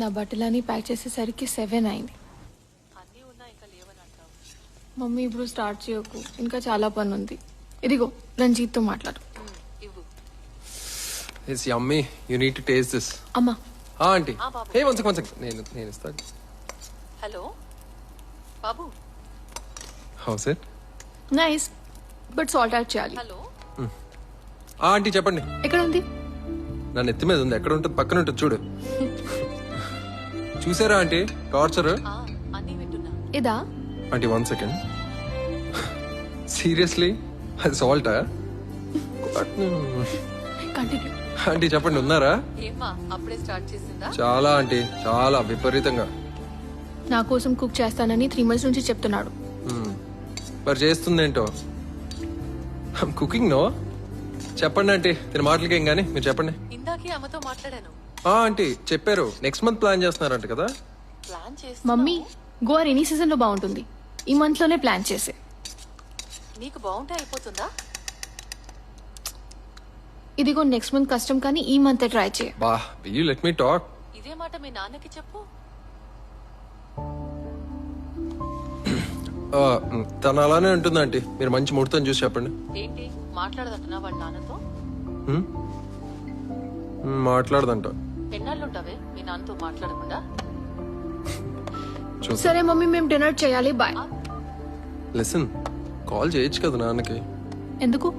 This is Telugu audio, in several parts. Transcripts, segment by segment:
నా బట్టలన్నీ ప్యాక్ చేసేసరికి 7 అయింది. మమ్మీ ఇప్పుడు స్టార్ట్ చేయకు, ఇంకా చాలా పని ఉంది. ఇదిగో రంజిత్తో మాట్లాడు. It's yummy. You need to taste this. అమ్మా ఆంటీ. Hey, one second. నేను ఇస్తాను. Hello Babu. How's it? Nice, but salt add చేయాలి. హలో ఆంటీ చెప్పండి. ఎక్కడ ఉంది? నా నెత్తి మీద ఉంది. ఎక్కడ ఉంటుంది? పక్కన ఉంటుంది చూడు. చూసారా ఆంటీ టార్చర్? అన్నీ వింటున్నా. ఇదా? Aunty 1 second. సీరియస్లీ అది సాల్టా? కంటిన్యూ. ఆంటీ చెప్పండి, ఉన్నారా? ఏమ్మా అప్పుడే స్టార్ట్ చేసిందా? చాలా ఆంటీ, చాలా విపరీతంగా. నా కోసం కుక్ చేస్తానని 3 months నుంచి చెప్తున్నాడు. మరి చేస్తుందేంటో. Cooking no. చెప్పండి ఆంటీ, తిన మాటలకేం గానీ మీరు చెప్పండి. ఇందాకే అమ్మతో మాట్లాడాను. ఆంటీ చెప్పారు నెక్స్ట్ మంత్ ప్లాన్ చేస్తున్నారంట కదా. ప్లాన్ చేసి మమ్మీ గోవా రెనీ సీజన్ లో బాగుంటుంది, ఈ మంత్ లోనే ప్లాన్ చేసే. నీకు బాగుంటే అయిపోతుందా? ఇదిగో నెక్స్ట్ మంత్ కష్టం, కానీ ఈ మంత్ ట్రై చేయ. బా యూ లెట్ మీ టాక్. ఇదే మాట మీ నాన్నకి చెప్పు. తను అలానే ఉంటుంది ఆంటీ. మీరు మంచి ముహూర్తం చూసి చెప్పండి. ఏంటి మాట్లాడదంటున్నా వాళ్ళ నాన్నతో? మాట్లాడదంట. ఎన్నాళ్ళుంటావే మీ నాన్నతో మాట్లాడకుండా? సరే మమ్మీ, మేము డిన్నర్ చేయాలి, బాయ్. లిసన్, కాల్ చేయొచ్చు కదా నాన్నకి. ఎందుకు?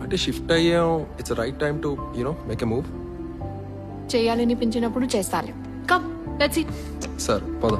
అంటే షిఫ్ట్ అయ్యాం, it's right time to make a move. చేయాలనిపించినప్పుడు చేస్తాలే. Come let's eat. సరే పద.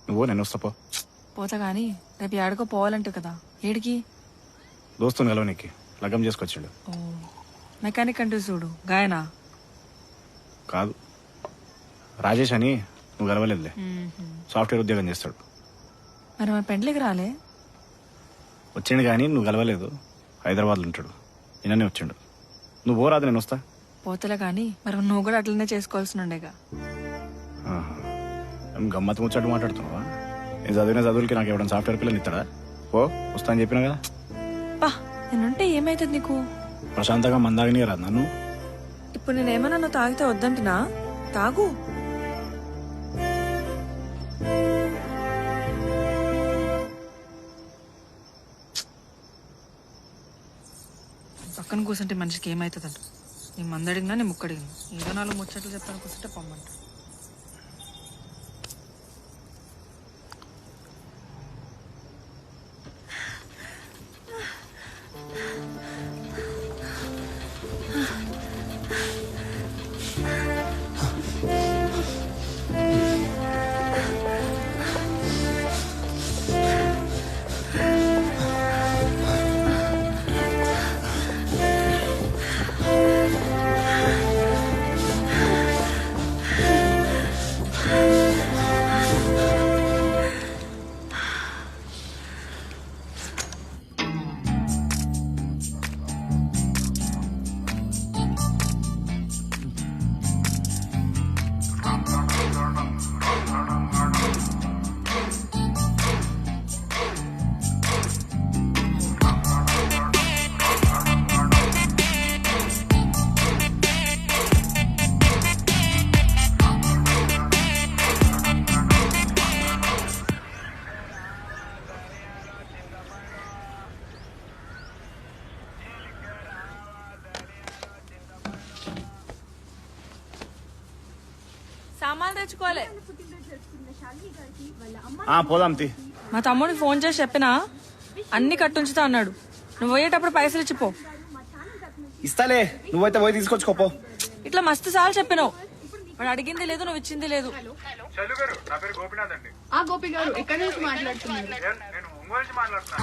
నువ్వు నేను వస్తాపో. పోతా గానీ రేపు ఏడుకో పోవాలంటే కదా. ఏడికి? దోస్తుని కలవనీకి లగ్గం చేసుకొచ్చిండు. ఓ మెకానిక్ అంటే చూడు, గాయనా? కాదు, రాజేష్ అని. నువ్వు కలవలేదులే. సాఫ్ట్వేర్ ఉద్యోగం చేస్తాడు. మరి మన పెండ్లికి రాలే? వచ్చిండు కానీ నువ్వు కలవలేదు. హైదరాబాద్లో ఉంటాడు. నిన్ననే వచ్చిండు. నువ్వు పోరాదు, నేను వస్తా. పోతలే కానీ మరి నువ్వు కూడా అట్లనే చేసుకోవాల్సి ఉండేగా. గమ్మత్తు ముచ్చట్టు మాట్లాడుతున్నావా? నేను చదివిన చదువులకి నాకు ఎవరైనా సాఫ్ట్వేర్ పిల్లలు ఇస్తాడా? ఓ వస్తా అని చెప్పినా కదా. పా నేనుంటే ఏమైతుంది నీకు? ప్రశాంతంగా మందాగని రాదు నన్ను. ఇప్పుడు నేనేమన్నా నువ్వు తాగితే వద్దంటున్నా? తాగు. పక్కన కూర్చుంటే మనిషికి ఏమవుతుందంట. నీ మందడిగినా నీ ముక్కడిగినా ఏదో 4 ముచ్చట్లు చెప్తాను కూర్చుంటే పొమ్మంట. సామాన్లు తెచ్చుకోవాలి. పోదాం తీ. మా తమ్ముడికి ఫోన్ చేసి చెప్పినా అన్ని కట్టుంచుతా అన్నాడు. నువ్వు పోయేటప్పుడు పైసలు ఇచ్చిపో. ఇస్తాలే, నువ్వైతే పోయి తీసుకొచ్చుకోపో. ఇట్లా మస్తు సార్లు చెప్పినావు. వాడు అడిగింది లేదు, నువ్వు ఇచ్చింది లేదు. ఆ గోపి గారు ఎక్కడి నుంచి మాట్లాడుతున్నారు?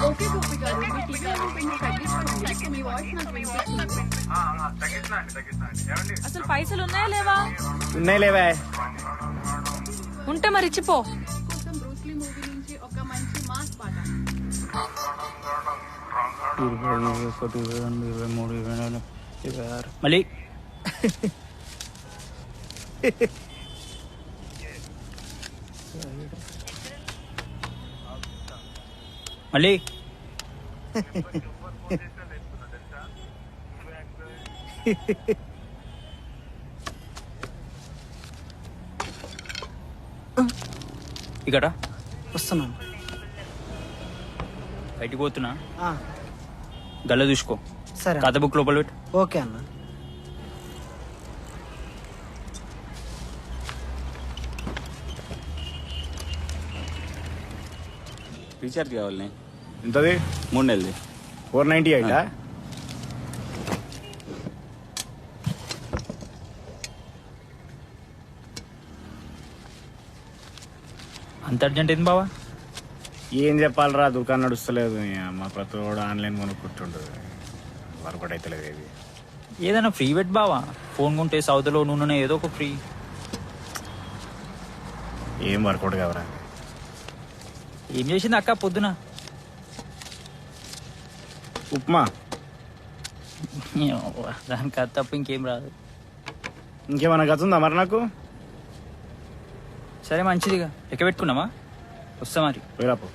ఓకే గోపి గారు, మీ టీవీ ఓపెన్ తగ్గించుకోండి. మీ వాయిస్ నాకు వినిపిస్తుంది. అసలు పైసలు ఉన్నాయా లేవా? ఉన్నాయి లేవే. ఉంటే మరి ఇచ్చిపో. కోసం బ్రూస్లీ మూవీ నుంచి ఒక మంచి మాస్ పాట. 21, 22, 23, 24, 26. మళ్ళీ మళ్ళీ ఇక్కడ వస్తున్నాను. బయటికి పోతున్నా, ఆ, గల్ల చూసుకో. సరే కథ బుక్ లోపల పెట్టు. ఓకే అన్న. రీఛార్జ్ కావాలి. ఎంతది? 3 నెలది. 498. అంత అర్జెంట్ ఏంది బావా? ఏం చెప్పాలరా, దుకాణం నడుస్తలేదు. మా ప్రతి వాడు ఆన్లైన్ కొనుక్కుంటుండదు. వర్కౌట్ అవుతలేదు ఏది. ఏదైనా ఫ్రీ పెట్ బావా. ఫోన్ కొంటే సౌదలో నూనె ఏదో ఒక ఫ్రీ. ఏం వర్కౌట్ కావరా. ఏం చేసింది అక్క పొద్దున? ఉప్మా. దానికి అది తప్ప ఇంకేం రాదు. ఇంకేమన్నా గతుందా మరి నాకు? సరే మంచిదిగా లెక్క పెట్టుకున్నామా? వస్తా మరి. వేరాపు.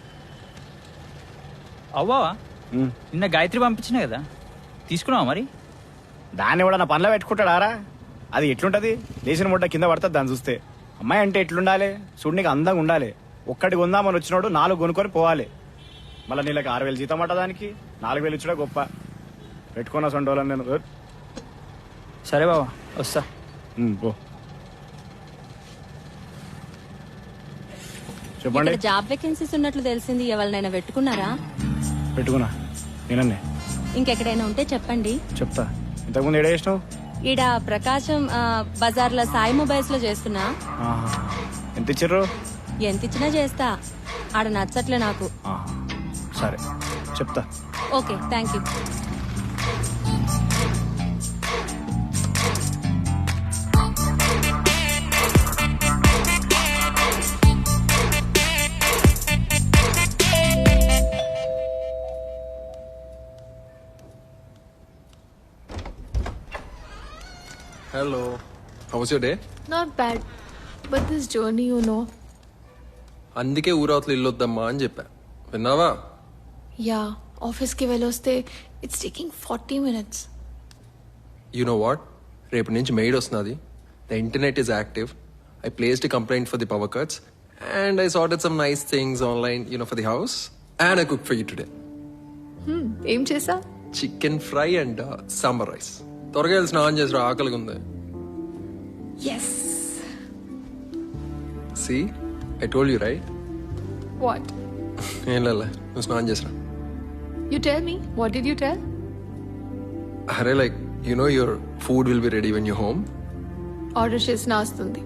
అవ్వావా నిన్న గాయత్రి పంపించిన కదా, తీసుకున్నావా మరి? దాన్ని కూడా నా పనిలో పెట్టుకుంటాడారా? అది ఎట్లుంటది? లేచిన ముడ్డ కింద పడుతుంది దాన్ని చూస్తే. అమ్మాయి అంటే ఎట్లుండాలి? చూడు, నీకు అందంగా ఉండాలి. ఒక్కటి కొందామని వచ్చినోడు 4 కొనుక్కొని పోవాలి. మళ్ళీ నీళ్ళకి 6,000 జీతం అట్ట, దానికి 4,000 ఇచ్చుడే గొప్ప. పెట్టుకున్న సొంటోళ్ళని నేను. సరే బావా వస్తా. పో. చెప్పండి. ఇక్కడ జాబ్ వేకెన్సీస్ ఉన్నట్లు తెలిసింది. ఎవరినైనా పెట్టుకున్నారా? పెట్టుకున్నా. నేనన్నే. ఇంకెక్కడైనా ఉంటే చెప్పండి. చెప్తా. ఇంతకుముందు ఏడ చేసినావు? ఈడ ప్రకాశం బజార్లో సాయి మొబైల్స్ లో చేస్తున్నా. ఎంత ఇచ్చిర్రు? ఎంత ఇచ్చినా చేస్తా. ఆడ నచ్చట్లే నాకు. సరే చెప్తా. Okay, thank you. Hello. How was your day? Not bad. But this journey, you know. అందుకే ఊరవతలు ఇల్లు వద్దమ్మా అని చెప్పా. విన్నావా? Yeah, office కి వెళ్ళొస్తే it's taking 40 minutes. You know what? రేపు నుంచి మెయిడ్ వస్తున్నది. The internet is active. I placed a complaint for the power cuts and I sorted some nice things online, for the house. And I cooked for you today. ఏం చేసా? Chicken fry and summer rice. త్వరగా వెళ్ళి స్నానం చేసిరా, ఆకలిగా ఉంది. Yes. See? I told you, right? What? ఏం లేలే, నువ్వు స్నానం చేసిరా. You tell me. What did you tell? అరే like your food will be ready when you're home. Order చేసిన వస్తుంది.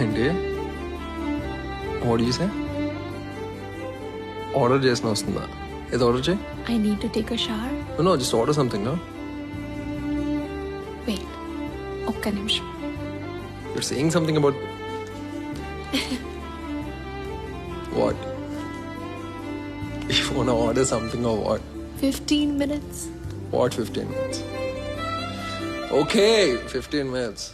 ఏంటి? What do you say? Order చేసిన వస్తుందా? ఏదో ఆర్డర్ చేయి. I need to take a shower. No, just order something, no? Wait. ఒక్క నిమిషం. You're saying something about... What? You want to order something or what? 15 minutes. What 15 minutes? Okay, 15 minutes.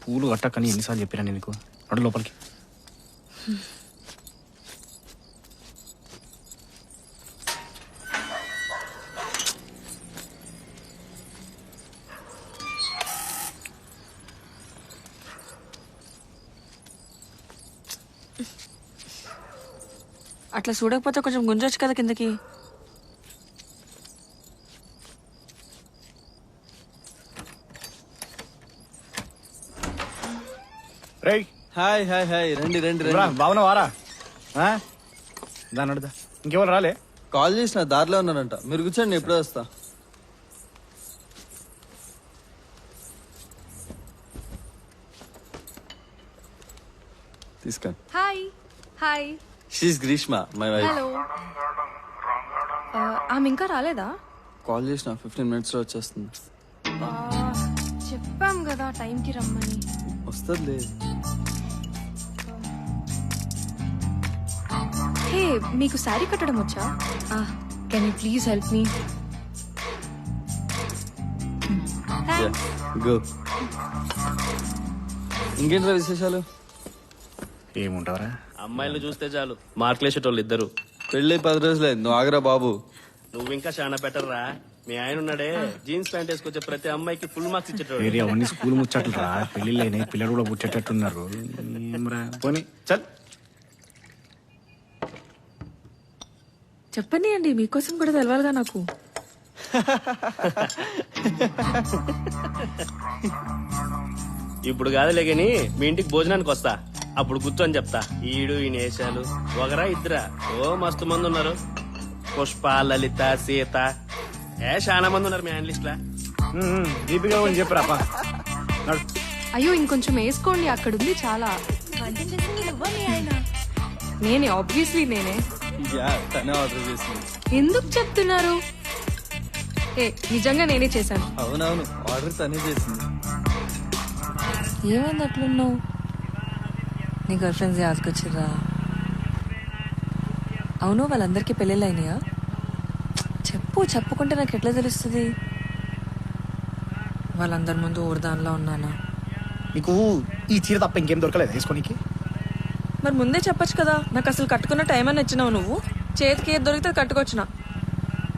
పూలు కట్టకని ఎన్నిసార్లు చెప్పినా నీకు? నడు లోపలికి. అట్లా చూడకపోతే కొంచెం గుంజొచ్చు కదా కిందకి. రేయ్ హాయ్ హాయ్ హాయ్ రండి రండి రా, రండి. బాగున్నావారా? దాని అడుదా ఇంకెవరు రాలే? కాల్ చేసిన దారిలో ఉన్నారంట. మీరు కూర్చోండి, ఎప్పుడే వస్తా. తీసుకోండి. Hi hi. She's Greeshma, my wife. Hello. ఆమె ఇంకా రాలేదా? కాల్ చేసిన 15 minutes లో వచ్చేస్తుంది. చెప్పాం కదా టైంకి రమ్మని. వస్తుంది. హే, మీకు శారీ కట్టడం వచ్చా? Can you please help me? Go. ఇంకేంట్రా విశేషాలు? ఏముంటావరా? అమ్మాయిలు చూస్తే చాలు మార్కులేసేటోళ్ళు ఇద్దరు. పెళ్ళి 10 రోజులే, నువ్వు ఆగరా బాబు. నువ్వు ఇంకా చాలా బెటర్ రా. మీ ఆయన ఉన్నాడే, జీన్స్ ప్యాంట్ వేసుకొచ్చే ప్రతి అమ్మాయికి ఫుల్ మార్క్స్ ఇచ్చేటోడు. ఏరియా అవన్నీ స్కూల్ ముచ్చట్లు రా. పెళ్లిళ్ళైనా పిల్లలు కూడా ముచ్చేటట్టున్నారు. పోనీ చల్. చెప్పండి అండి, మీకోసం కూడా తెలవాలిగా నాకు. ఇప్పుడు కాదులే గాని మీ ఇంటికి భోజనానికి వస్తా, అప్పుడు కూర్చొని చెప్తా. ఈడు ఈ నేషాలు ఒకరా ఇద్దరా? ఓ మస్తు మంది ఉన్నారు. పుష్ప, లలిత, సీత, చాలా మంది ఉన్నారు మీ హ్యాండ్ లిస్ట్ లా. దీపిగా చెప్పరా అప్ప. అయ్యో ఇంకొంచెం వేసుకోండి, అక్కడ ఉంది చాలా. నేనే, ఆబ్వియస్లీ నేనే. యా, తనే ఆర్డర్ చేసింది. ఎందుకు చెప్తున్నారు? ఏ నిజంగా నేనే చేశాను. అవునవును, ఆర్డర్ తనే చేసింది. ఏమైంది అట్లున్నావు? నీ గర్ల్ ఫ్రెండ్స్ యాదకొచ్చిర్రా? అవును, వాళ్ళందరికీ పెళ్ళిళ్ళు అయినాయా? చెప్పు, చెప్పుకుంటే నాకు ఎట్లా తెలుస్తుంది? వాళ్ళందరి ముందు ఊరదానిలో ఉన్నానా? నీకు ఈ చీర తప్ప ఇంకేం దొరకలేదు వేసుకోనికి? మరి ముందే చెప్పొచ్చు కదా. నాకు అసలు కట్టుకున్న టైం అని ఇచ్చినావు నువ్వు. చేతికి ఏది దొరికితే కట్టుకొచ్చినా.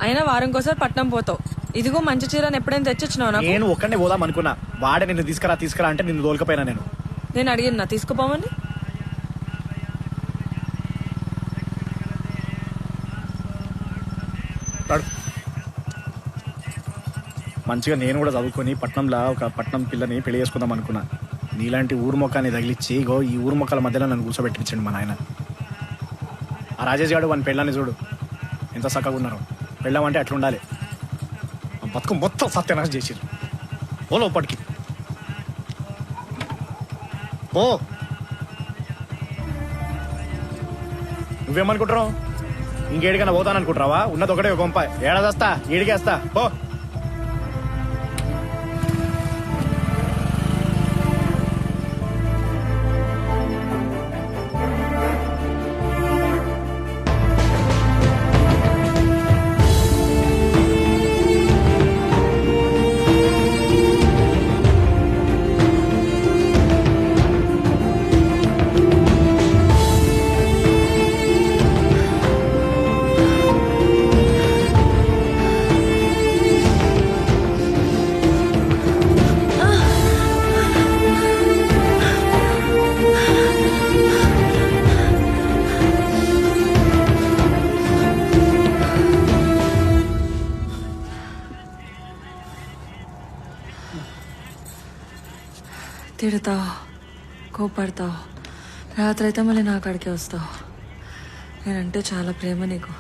అయినా వారంకోసారి పట్నం పోతావు. ఇదిగో మంచి చీరని ఎప్పుడైనా తెచ్చిచ్చినావు నాకు? నేను ఒక్కడే పోదాం అనుకున్నా. వాడే నిన్ను తీసుకురా అంటే నిన్ను దోలకపోయినా నేను. నేను అడిగినా తీసుకుపోమని. మంచిగా నేను కూడా చదువుకొని పట్నంలో ఒక పట్నం పిల్లని పెళ్లి చేసుకుందాం అనుకున్నా. నీలాంటి ఊరు మొక్కని తగిలిచ్చి ఇగో ఈ ఊరు మొక్కల మధ్యలో నన్ను కూర్చోబెట్టించండి మా నాయన. ఆ రాజేష్ గారు వాని పెళ్ళాన్ని చూడు ఎంత చక్కగా ఉన్నారు. పెళ్ళామంటే అట్లా ఉండాలి. బతుకు మొత్తం సత్యనాశం చేసిర్రు. ఓ లోపటికి ఓ. నువ్వేమనుకుంటున్నావు? ఇంకేడికైనా పోతాననుకుంటున్నావా? ఉన్నది ఒకటే కొంప. ఏడాదస్తా ఈడికేస్తా ఓ. తిడతావు, కోపడతావు, రాత్రి అయితే మళ్ళీ నా కాడికే వస్తావు. నేనంటే చాలా ప్రేమ నీకు.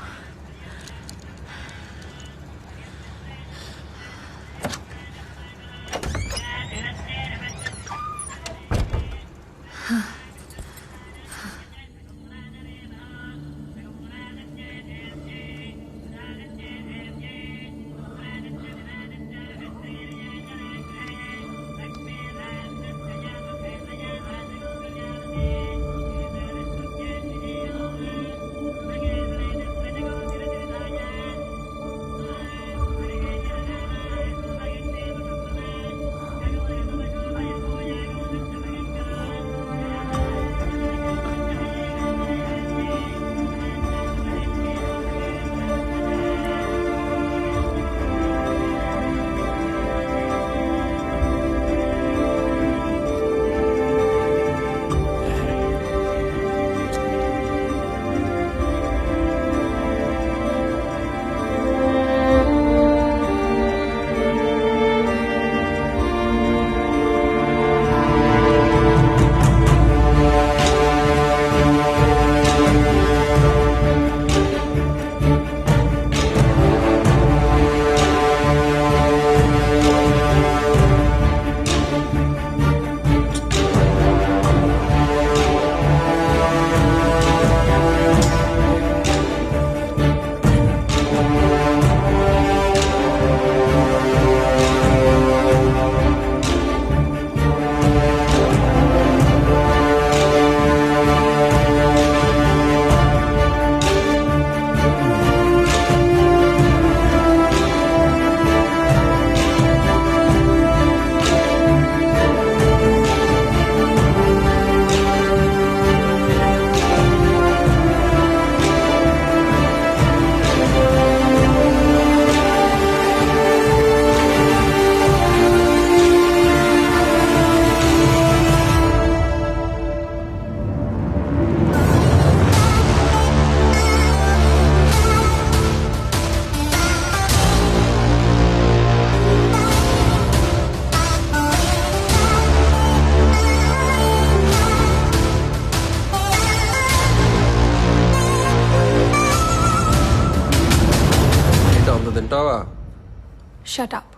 Shut up.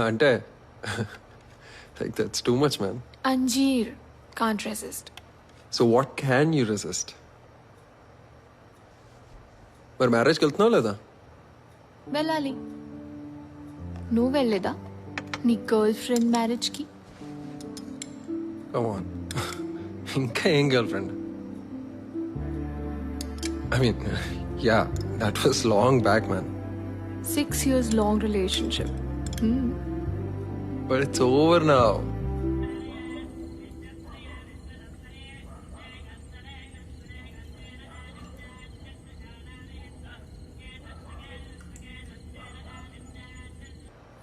అంటే like that's too much man. అంజీర్ can't resist. So what can you resist? మరి మ్యారేజ్కి వెళ్తున్నావు లేదా? వెళ్ళాలి. నువ్వు వెళ్ళలేదా నీ గర్ల్ ఫ్రెండ్ మ్యారేజ్కి? Come on. ఇంకా ఏం girlfriend? I mean, yeah, that was long back, man. 6 years long relationship. But it's over now.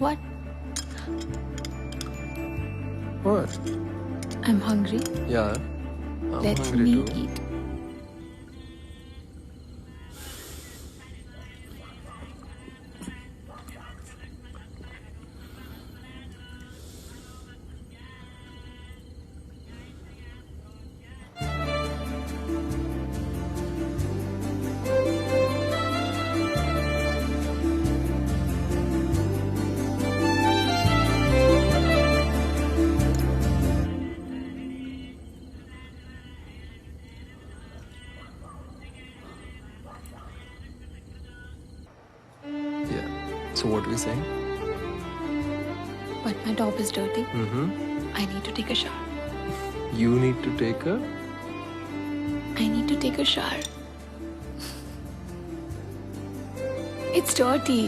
What? What? I'm hungry. Yeah. I'm Let hungry me too. eat. Yeah. So what are we saying? But my top is dirty. Mm-hmm. I need to take a shower. You need to take a... I need to take a shower. It's dirty.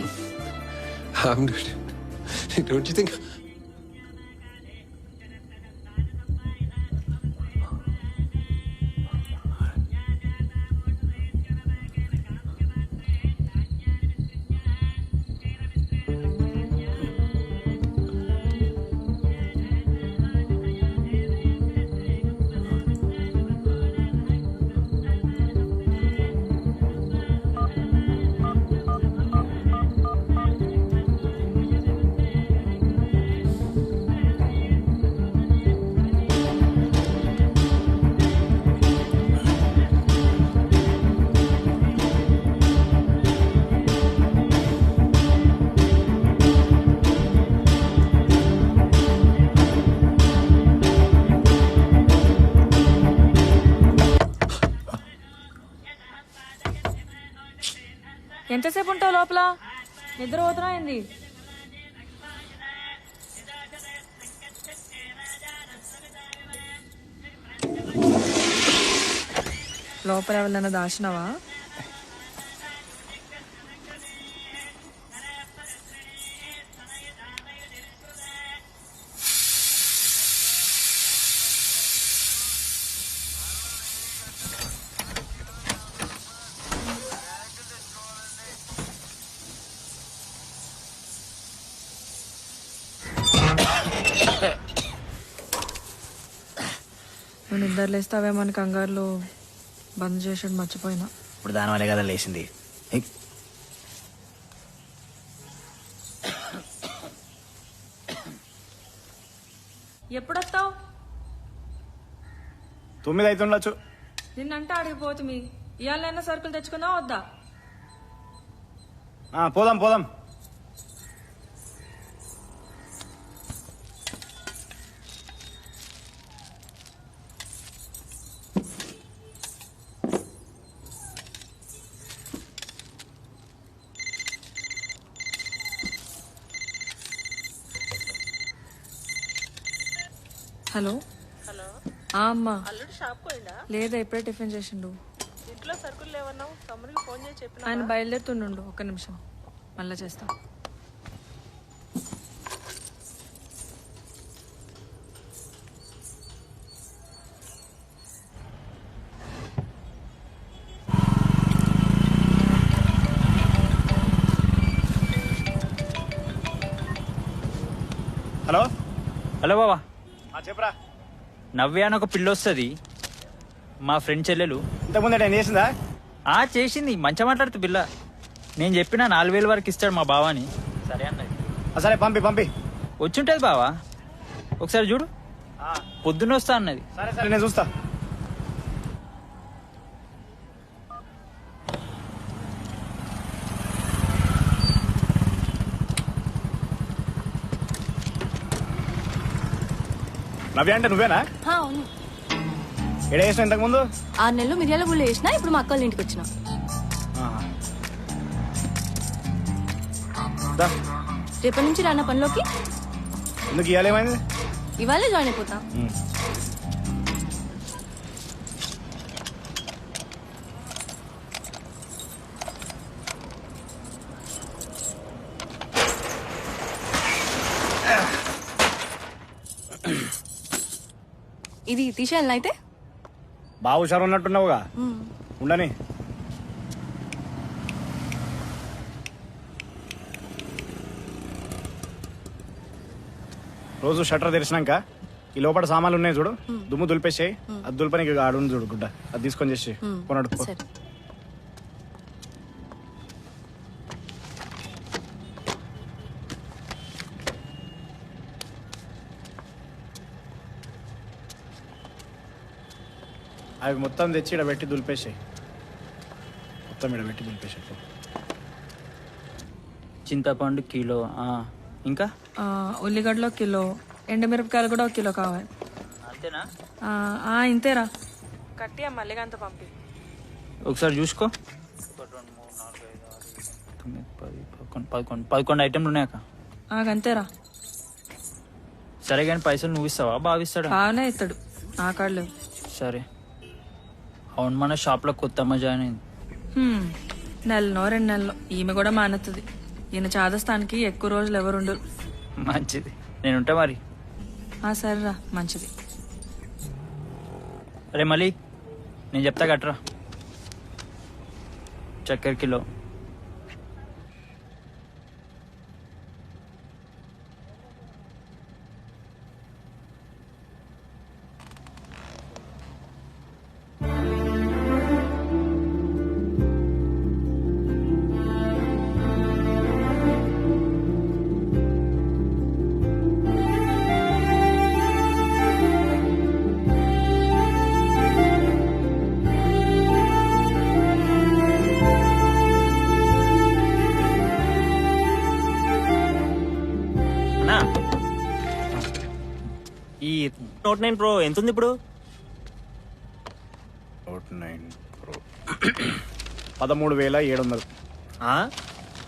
I'm doing it. Don't you think... ఎంతసేపు ఉంటావు లోపల? నిద్ర పోతున్నా ఏంది? లోపల ఎవరైనా దాచినావా? నువ్వు నిద్ర లేస్తావేమో అని కంగారులో బంద్ చేసాడు, మర్చిపోయినా. ఇప్పుడు దాని వల్లే కదా లేచింది. ఏయ్. ఎప్పుడొస్తావు? 9 అవుతుండొచ్చు. నిన్నంటే అడిగిపోతుంది. ఇవాళైనా సరుకులు తెచ్చుకుందాం వద్దా? పోదాం పోదాం. హలో. హలో, అమ్మా. అల్లుడు షాప్ పోయిందా? లేదా, ఇప్పుడే టిఫిన్ చేసిండు. ఇంట్లో సరుకులు లేవన్నావు. తమ్ముడికి ఫోన్ చేసి చెప్పిన. ఆయన బయలుదేరుతుండు. ఒక్క నిమిషం, మళ్ళా చేస్తా. హలో. హలో బావా, చెప్పరా. నవ్య అని ఒక పిల్ల వస్తుంది, మా ఫ్రెండ్ చెల్లెలు. ఇంతకుముందు నేను చేసిందా? చేసింది. మంచిగా మాట్లాడుతూ పిల్ల. నేను చెప్పిన 4,000 వరకు ఇస్తాడు మా బావాని. సరే అన్నది. సరే పంపి పంపి. వచ్చుంటది బావా, ఒకసారి చూడు. పొద్దున్న వస్తా అన్నది. సరే సరే నేను చూస్తా. నవ్య అంటే నువ్వేనా? అవును. ఎడ వేసిన ఇంతకు ముందు? 6 నెలలు మిర్యాల గుళ్ళు వేసిన, ఇప్పుడు మా అక్క వాళ్ళ ఇంటికి వచ్చిన. రేపటి నుంచి రాన్న పనిలోకి. ఎందుకు ఇవాళ ఏమైంది? ఇవాళే జాయిన్ అయిపోతా. ఇది తీసేయాలి అయితే. బాగా హుషారు ఉన్నట్టున్నావుగా, ఉండని. రోజు షట్టర్ తెరిచినాక ఈ లోపల సామాన్లు ఉన్నాయి చూడు, దుమ్ము దులిపేసాయి. అది దులిపని ఆడు చూడు గుడ్డ, అది తీసుకొని చేసి కొనడు. సరే. అవి మొత్తం తెచ్చి ఇక్కడ పెట్టి దులిపేసాయి. మొత్తం ఇక్కడ పెట్టి దులిపేసాయి. చింతపండు కిలో. ఇంకా ఉల్లిగడ్డలో కిలో, ఎండుమిరపకాయలు కూడా 1 కిలో కావాలి. అంతేనా? ఇంతేరా. కట్టి మళ్ళీ అంత పంపి. ఒకసారి చూసుకో. 11 ఐటెంలు ఉన్నాయక. అంతేరా. సరే కానీ పైసలు నువ్వు ఇస్తావా భావిస్తాడా? బాగానే ఇస్తాడు, నా కాళ్ళు. సరే. అవును, మన షాప్లో కొత్త అమ్మ జాయిన్ అయింది. 1 నెలనో 2 నెలలో ఈమె కూడా మానెత్తది. ఈయన చాదస్తానికి ఎక్కువ రోజులు ఎవరు ఉండరు. మంచిది, నేనుంటా మరి. సరేరా, మంచిది. అరే మళ్ళీ నేను చెప్తా కట్టరా. చక్కెర కిలో. ఈ Note 9 Pro ఎంత ఉంది ఇప్పుడు? Note 9 Pro 13,700.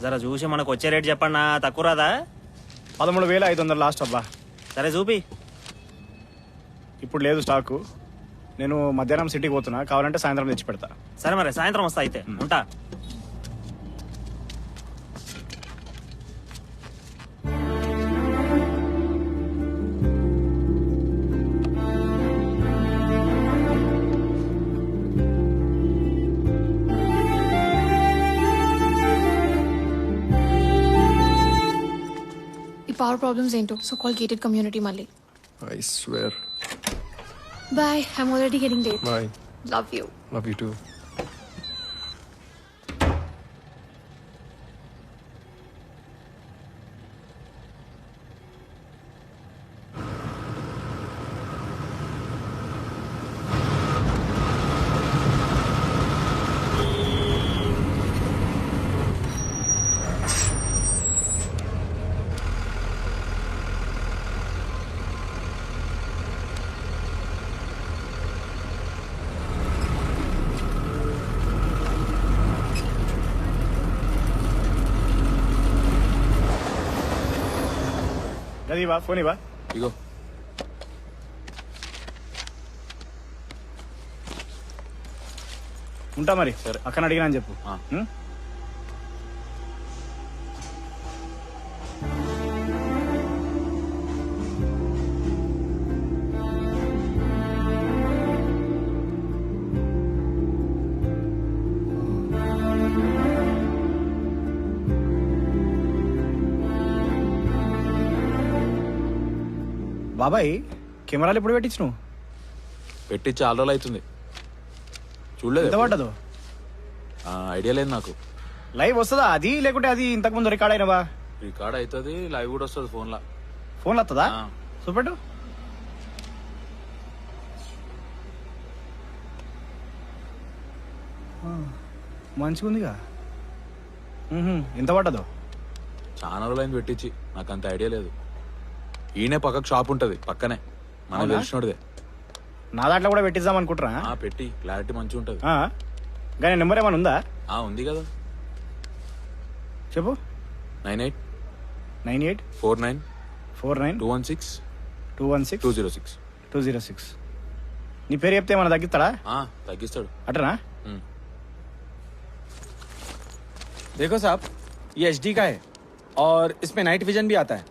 జరా చూసి మనకు వచ్చే రేట్ చెప్పండి, తక్కువ రాదా? 13,500 లాస్ట్ అబ్బా. సరే చూపి. ఇప్పుడు లేదు స్టాకు. నేను మధ్యాహ్నం సిటీకి పోతున్నా, కావాలంటే సాయంత్రం తెచ్చి పెడతా. సరే మరి సాయంత్రం వస్తా అయితే. ఉంటా. పవర్ ప్రాబ్లమ్స్ ఏంటో, సో కాల్ గేటెడ్ కమ్యూనిటీ మళ్ళీ. I swear. Bye, I'm already getting late. Bye. Love you. Love you too. అది బా, ఫోన్ ఇవా. ఇగో. ఉంటా మరి. అక్కడ అడిగినా అని చెప్పు. బాబాయ్, కెమెరాలు ఎప్పుడు పెట్టించు? పెట్టి చాలా రోజులు అవుతుంది. చూడలేదు. ఎంత పడ్డదు? ఐడియా లేదు నాకు. లైవ్ వస్తుందా అది, లేకుంటే అది ఇంతకు ముందు రికార్డ్ అయినవా? రికార్డ్ అవుతుంది, లైవ్ కూడా వస్తుంది ఫోన్లో. ఫోన్లో వస్తుందా? చూపెట్టు. మంచిగా ఉందిగా. ఎంత పడ్డదో? చాలా రోజులైంది పెట్టించి, నాకు అంత ఐడియా లేదు. ఈయనే పక్కకు షాప్ ఉంటుంది పక్కనే. మనకు తెలిసినోడిదే. నా దాంట్లో కూడా పెట్టిద్దాం అనుకుంటురా? పెట్టి క్లారిటీ మంచిగా ఉంటుంది. కానీ నెంబర్ ఏమైనా ఉందా? ఉంది కదా, చెప్పు. 98 98 49 49 216 216 206. 206. నీ పేరు చెప్తే ఏమైనా తగ్గిస్తాడా? తగ్గిస్తాడు. అటనా? देखो साहब, ये HD का है और इसमें नाइट विजन भी आता है.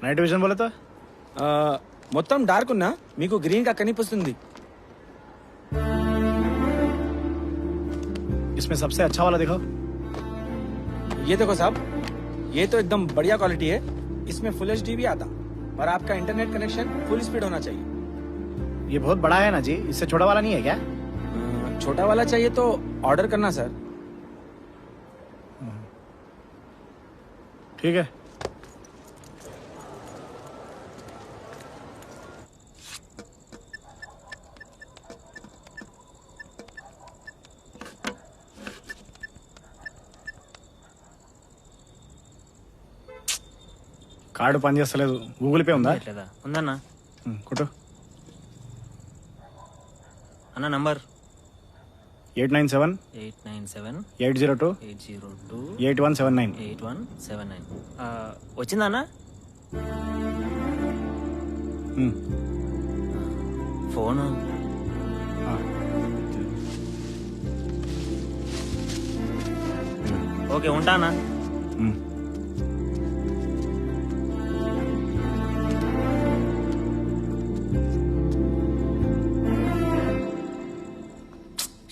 నైట్ విజన్ బోలేతో మొత్తం డార్క్ ఉన్నా మీకు గ్రీన్ గా కనిపిస్తుంది. इसमें सबसे अच्छा वाला दिखाओ. ये देखो साहब, ये तो एकदम बढ़िया क्वालिटी है. इसमें फुल HD भी आता और आपका इंटरनेट कनेक्शन फुल स्पीड होना चाहिए. ये बहुत बड़ा है ना जी, इससे छोटा वाला नहीं है क्या? छोटा वाला चाहिए तो ऑर्डर करना सर. ठीक है. కార్డు పనిచేస్తలేదు. గూగుల్ పే ఉందా? ఉందన్నా. కొట్టు. అన్న నంబర్ 897 802 8179. 8179. వచ్చిందా అన్న? ఫోను. ఓకే, ఉంటానా?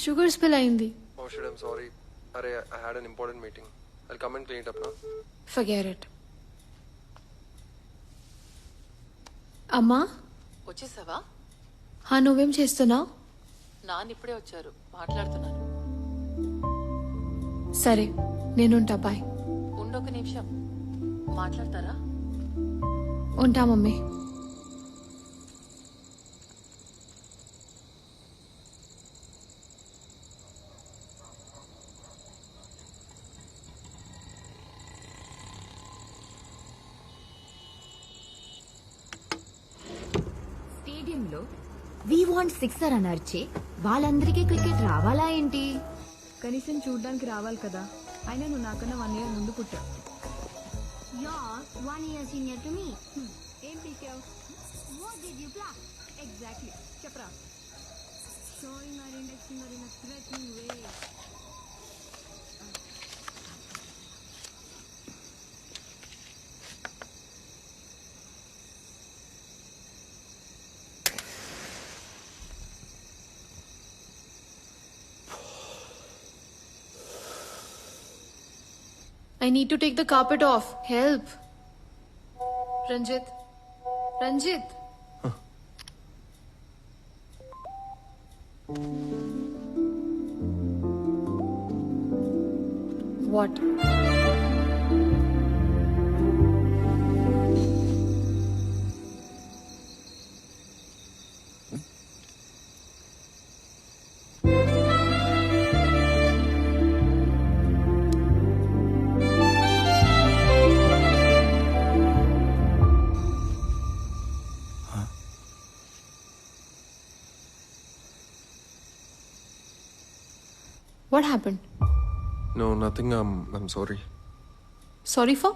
షుగర్ స్పిల్ అయింది. Oh shit, I'm sorry. Arey, I had an important meeting. I'll come and clean it up now. Forget it. అమ్మా, వచ్చేసావా? నువ్వేం చేస్తున్నావు? నాన్న ఇప్పుడే వచ్చారు, మాట్లాడుతున్నాను. సరే, నేనుంటా. బాయ్. ఉండొక నిమిషం, మాట్లాడతారా? ఉంటా మమ్మీ. స్టేడియంలో వి వాంట్ సిక్సర్ అని అరిచే వాళ్ళందరికీ క్రికెట్ రావాలా ఏంటి? కనీసం చూడ్డానికి రావాలి కదా. అయినా నువ్వు నాకన్నా 1 year ముందు పుట్టా. You're 1 year senior to me. ఏం పీకావు? What did you plan? Exactly, చెప్పరా. Showing our index finger in a threatening way. I need to take the carpet off. Help. Ranjit. Ranjit. What? What happened? No, nothing. I'm sorry. Sorry for?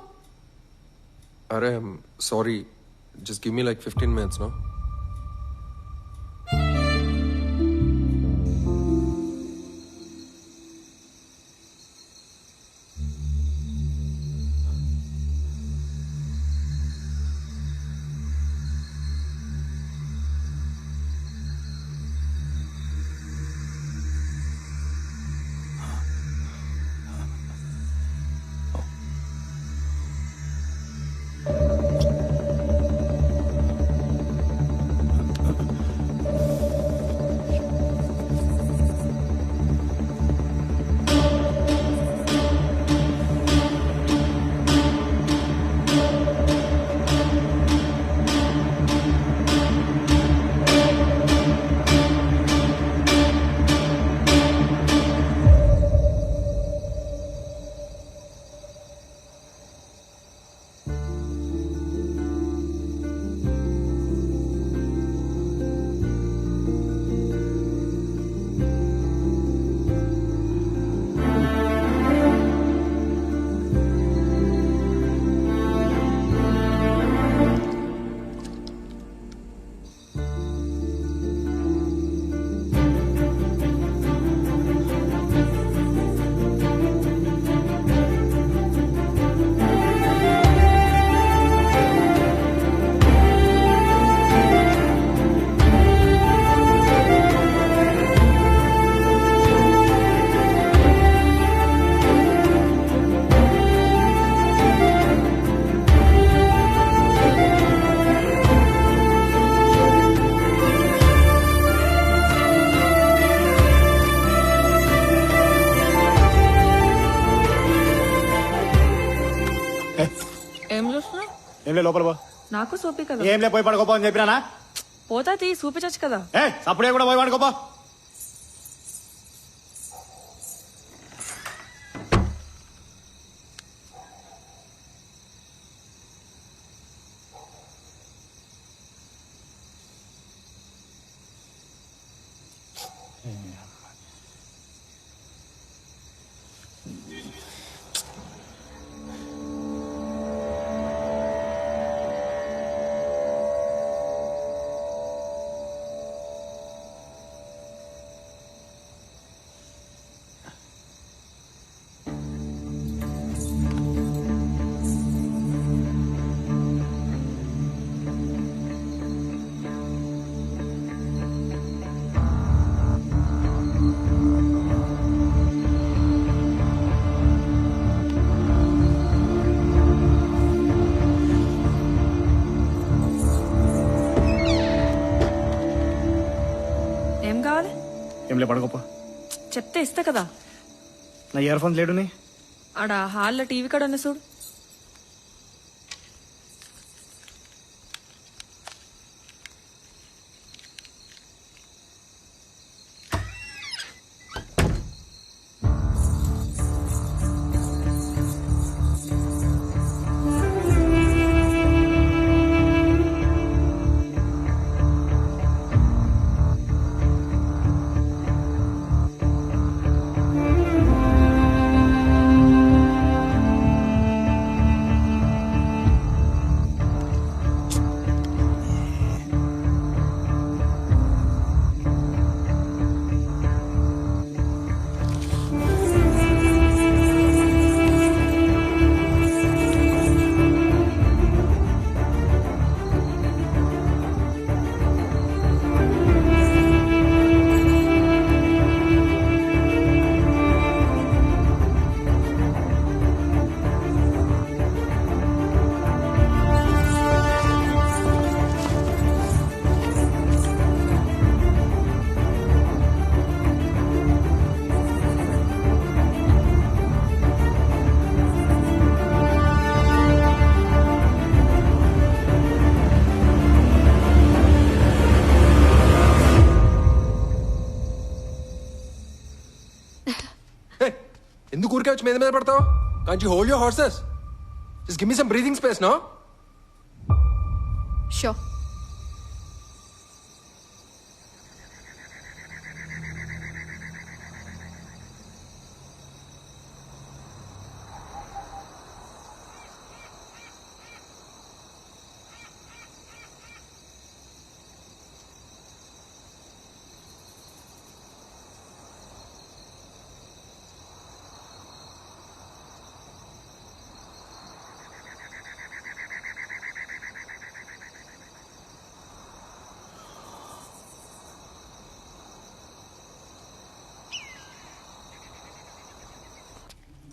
Arey, I'm sorry. Just give me like 15 minutes, no? లోపల పో. నాకు సోపి కదా. ఏం లే పోయి పడుకోపో అని చెప్పినానా? పోతా తీ చూపించచ్చు కదా. అప్పుడే కూడా పోయి పడుకోపో. ఏం కావాలి? ఏం లే పడుకోపో. చెప్తే ఇస్తా కదా. నా ఇయర్ ఫోన్స్ లేడుని. ఆడ హాల్లో టీవీ కాడ ఉన్న చూడు. ఎందుకు ఊరికే వచ్చి మీద పడతావు? Can't you hold your horses? Just give me some breathing space, no? Sure.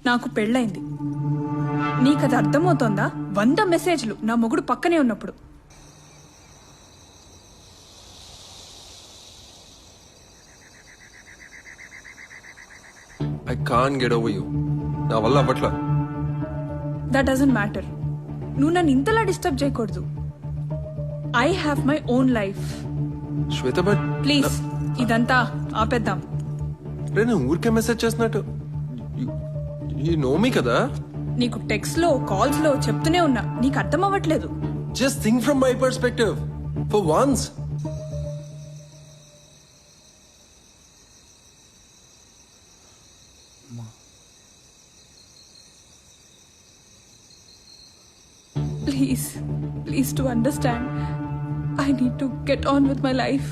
నాకు పెళ్ళైంది. నీకది అర్థమవుతోందా? 100 మెసేజ్లు నా మొగుడు పక్కనే ఉన్నప్పుడు. I can't get over you. నా వల్ల అవ్వట్లా. That doesn't matter. నువ్వు నన్ను ఇంతలా డిస్టర్బ్ చేయకూడదు. I have my own life. Shweta but please ఇదంతా ఆపేద్దాం. నేను ఊరికే మెసేజ్ చేస్తున్నట్టు. You know me కదా? నీకు టెక్స్ట్ లో కాల్స్ లో చెప్తూనే ఉన్నా, నీకు అర్థం అవ్వట్లేదు. Just think from my perspective. For once. Please to understand. I need to get on with my life.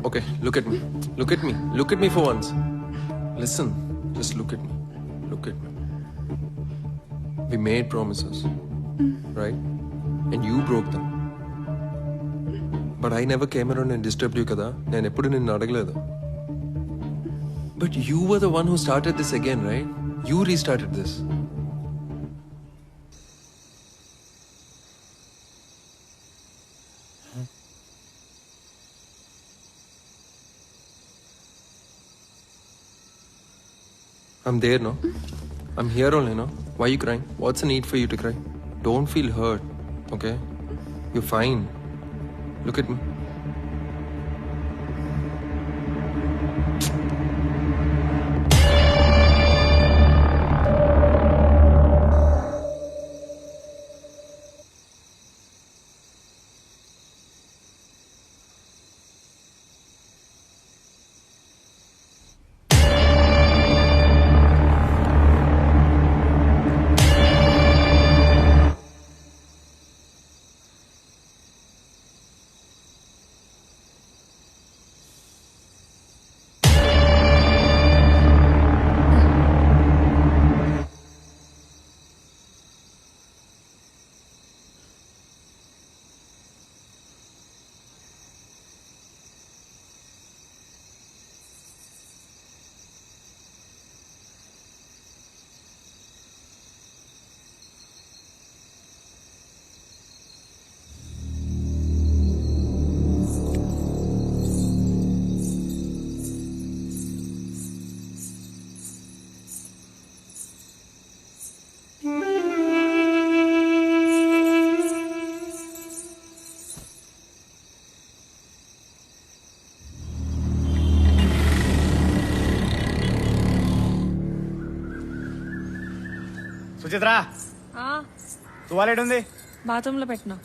Okay, look at me. Look at me. Look at me for once. Listen, just look at me. Look at me. We made promises, right? And you broke them. But I never came around and disturbed you, kada. నేను ఎప్పుడు నిన్ను అడగలేదు. But you were the one who started this again, right? You restarted this. I'm there, no? I'm here only, no? Why are you crying? What's the need for you to cry? Don't feel hurt, okay? You're fine. Look at me. Suchitra తువాలేడు ఉంది బాత్రూంలో పెట్టినా.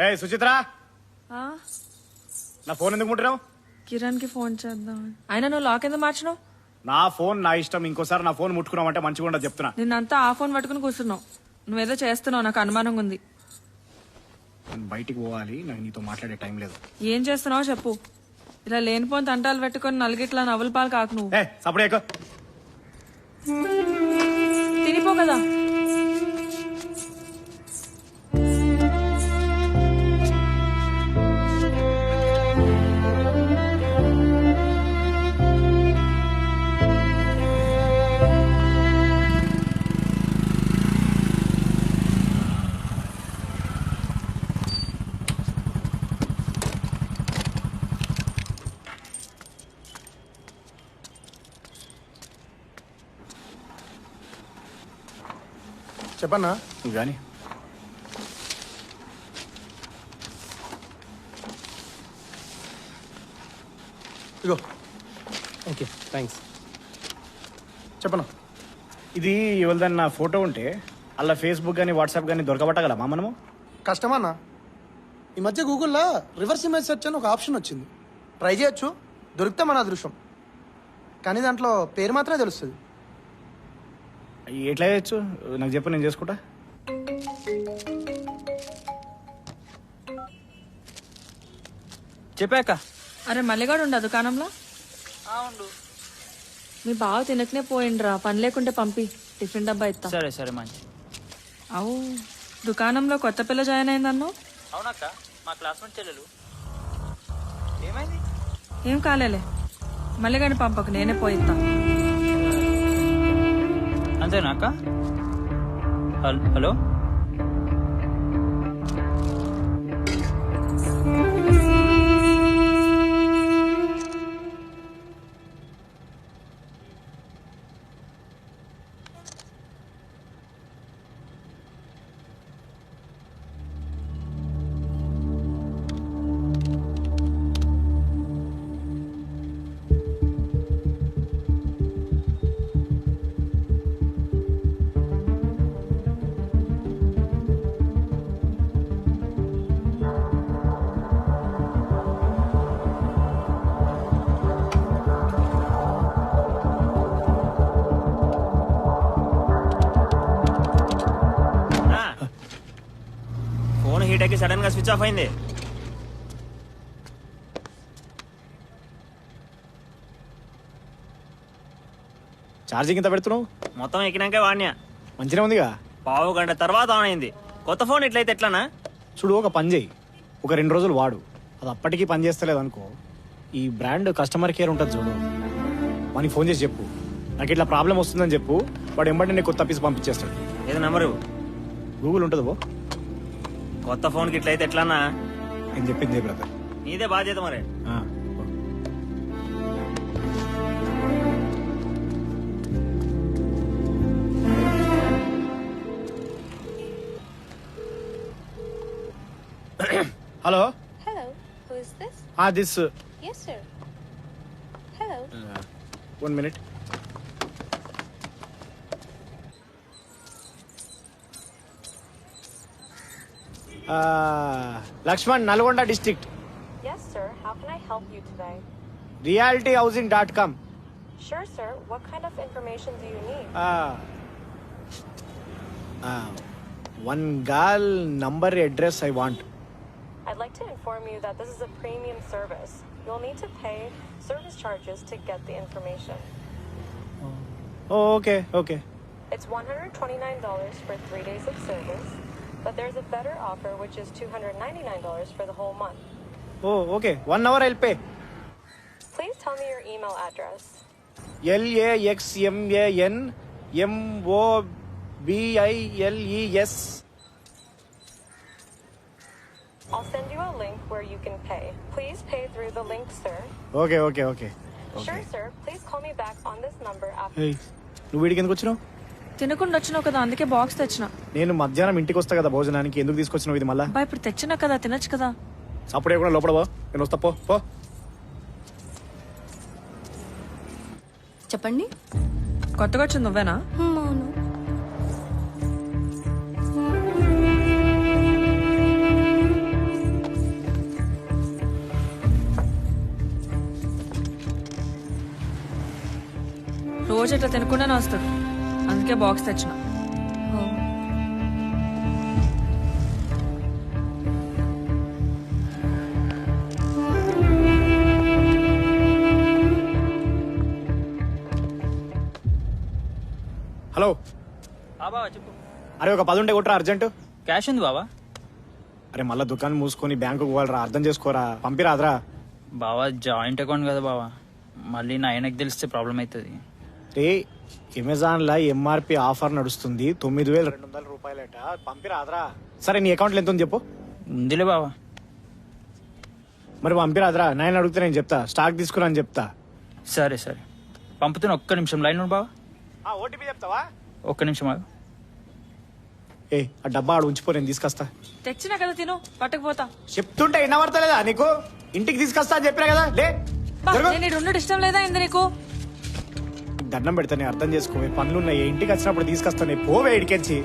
ఏ సుచిత్ర, నా ఫోన్ ఎందుకు ముట్టున్నావు? కిరణ్ కి ఫోన్ చేద్దాం. ఆయన నువ్వు లాక్ ఎందుకు మార్చినావు? నా ఫోన్ నా ఇష్టం. ఇంకోసారి నా ఫోన్ ముట్టుకున్నావు అంటే మంచిగా ఉండదు చెప్తున్నా. నిన్నంతా ఆ ఫోన్ పట్టుకుని కూర్చున్నావు. నువ్వేదో చేస్తున్నావు, నాకు అనుమానంగా ఉంది. నేను బయటికి పోవాలి, నాకు నీతో మాట్లాడే టైం లేదు. ఏం చేస్తున్నావో చెప్పు. ఇలా లేనిపోని తంటాలు పెట్టుకుని నలుగిట్లా నవ్వుల పాలు కాకు. నువ్వు సపడే తినిపో కదా. చెప్పన్నా నువ్వు కానీ ఇగో. Okay thanks. చెప్పన్నా. ఇది ఎవరిదన్నా ఫోటో ఉంటే అలా ఫేస్బుక్ కానీ వాట్సాప్ కానీ దొరకబట్టగలమా మనము? కష్టమన్నా. ఈ మధ్య గూగుల్లో రివర్స్ ఇమేజ్ సెర్చ్ అని ఒక ఆప్షన్ వచ్చింది. ట్రై చేయొచ్చు, దొరికితే మన అదృష్టం. కానీ దాంట్లో పేరు మాత్రమే తెలుస్తుంది. ఎట్లా చేయొచ్చు నాకు చెప్పు, నేను చేసుకుంటా. చెప్పాక అరే మల్లిగాడు ఉండా దుకాణంలో? మీ బావ తినకనే పోయిండ్రా, పని లేకుంటే పంపి, టిఫిన్ డబ్బా ఇస్తా. సరే సరే మంచి. అవు దుకాణంలో కొత్త పిల్ల జాయిన్ అయిందన్నావు. అవునక్క, మా క్లాస్మేట్ చెల్లెలు. ఏమైంది? ఏం కాలేలే, మల్లిగాడిని పంపకు, నేనే పోయిస్తా. అంతేనా అక్క? హలో హీట్ ఎక్కి సడన్ గా స్విచ్ ఆఫ్ అయింది. ఛార్జింగ్ ఎంత పెడుతున్నావు? మొత్తం ఎక్కినాకే వాడినా. మంచిగా ఉందిగా. పావు గంట తర్వాత ఆన్ అయింది. కొత్త ఫోన్ ఇట్లయితే ఎట్లానా? చూడు, ఒక పని చేయి, ఒక 2 రోజులు వాడు, అది అప్పటికీ పని చేస్తలేదు అనుకో, ఈ బ్రాండ్ కస్టమర్ కేర్ ఉంటుంది చూడు, మనకి ఫోన్ చేసి చెప్పు నాకు ఇట్లా ప్రాబ్లం వస్తుందని చెప్పు. వాడు ఎంబడి నీకు కొత్త పీస్ పంపించేస్తాడు. ఏదో నెంబరు గూగుల్ ఉంటుంది బో. కొత్త ఫోన్కి ఇట్లయితే ఎట్లానా? నేను చెప్పింది బ్రదర్, నీదే బాధ్యత మరి. Hello. Hello, who is this? This. yes sir. hello. 1 minute. Lakshman, Nalgonda district. yes sir, how can I help you today? realtyhousing.com. Sure sir, what kind of information do you need? One girl number address I want. I'd like to inform you that this is a premium service. You'll need to pay service charges to get the information. Oh, okay. It's $129 for 3 days of service, but there's a better offer which is $299 for the whole month. Oh, okay. 1 hour I'll pay. Please tell me your email address. LAXMANMOBILES. I'll send you a link where you can pay. Please pay through the link, sir. Okay. Sure, sir. Please call me back on this number after. Hey, నువ్వు వీడికి ఎందుకు వచ్చినావు? తినకుండా వచ్చినావు కదా, అందుకే బాక్స్ తెచ్చిన. నేను మధ్యాహ్నం ఇంటికి వస్తా కదా భోజనానికి, ఎందుకు తీసుకొచ్చినావు ఇది మళ్ళా? ఇప్పుడు తెచ్చినా కదా, తినచ్చు కదా. అప్పుడే కూడా లోపల పో, నేను వస్తా. పో. చెప్పండి. కొత్తగా వచ్చింది నువ్వేనా? అవును. రోజు ఇట్లా తినకుండానే వస్తాడు, అందుకే బాక్స్ తెచ్చిన. హలో. బావా చెప్పు. అరే ఒక 10 ఉంటే కొట్టరా అర్జెంట్. క్యాష్ ఉంది బావా. అరే మళ్ళా దుకాణం మూసుకొని బ్యాంకుకు పోవాలరా, అర్థం చేసుకోరా, పంపిరాదరా. బావా జాయింట్ అకౌంట్ కదా బావా, మళ్ళీ నా ఆయనకు తెలిస్తే ప్రాబ్లం అవుతుంది. రే అమెజాన్ లో ఎంఆర్పి ఆఫర్ నడుస్తుంది, 9,200 రూపాయలట, పంపిరాదరా. సరే నీ అకౌంట్లో ఎంత ఉంది చెప్పు. ఉందిలే బావా. మరి పంపిరాదరా, నేను అడిగితే నేను చెప్తా, స్టాక్ తీసుకురా అని చెప్తా. సరే పంపుతున్నా, ఒక్క నిమిషం లైన్ ఉండు బావా. ఓటీపీ చెప్తావా? ఒక్క నిమిషం ఆగు. ఆ డబ్బా ఆడు ఉంచిపో, నేను తీసుకొస్తా. తెచ్చినా కదా, తిను, పట్టకపోతా. చెప్తుంటే వినబడతలేదా నీకు? ఇంటికి తీసుకొస్తా అని చెప్పినా కదా. లే నేను ఇక్కడ ఉండడం ఇష్టం లేదా ఇంది నీకు? దండం పెడతా, నేను అర్థం చేసుకోవే, పనులున్నాయి, ఇంటికి వచ్చినప్పుడు తీసుకొస్తాను, పోవే ఇడికెంచి.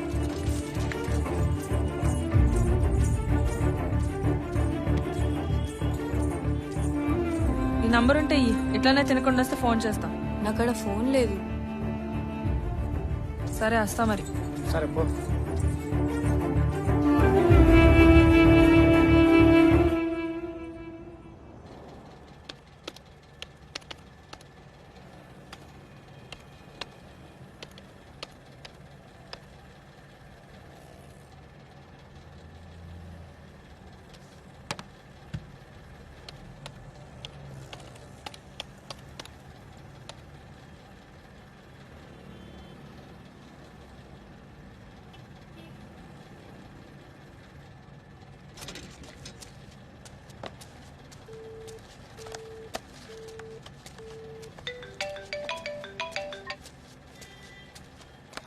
ఈ నంబర్ ఉంటే ఇట్లానే తినకుండా వస్తే ఫోన్ చేస్తా. నాకడ ఫోన్ లేదు. సరే వస్తా మరి. సరే పో.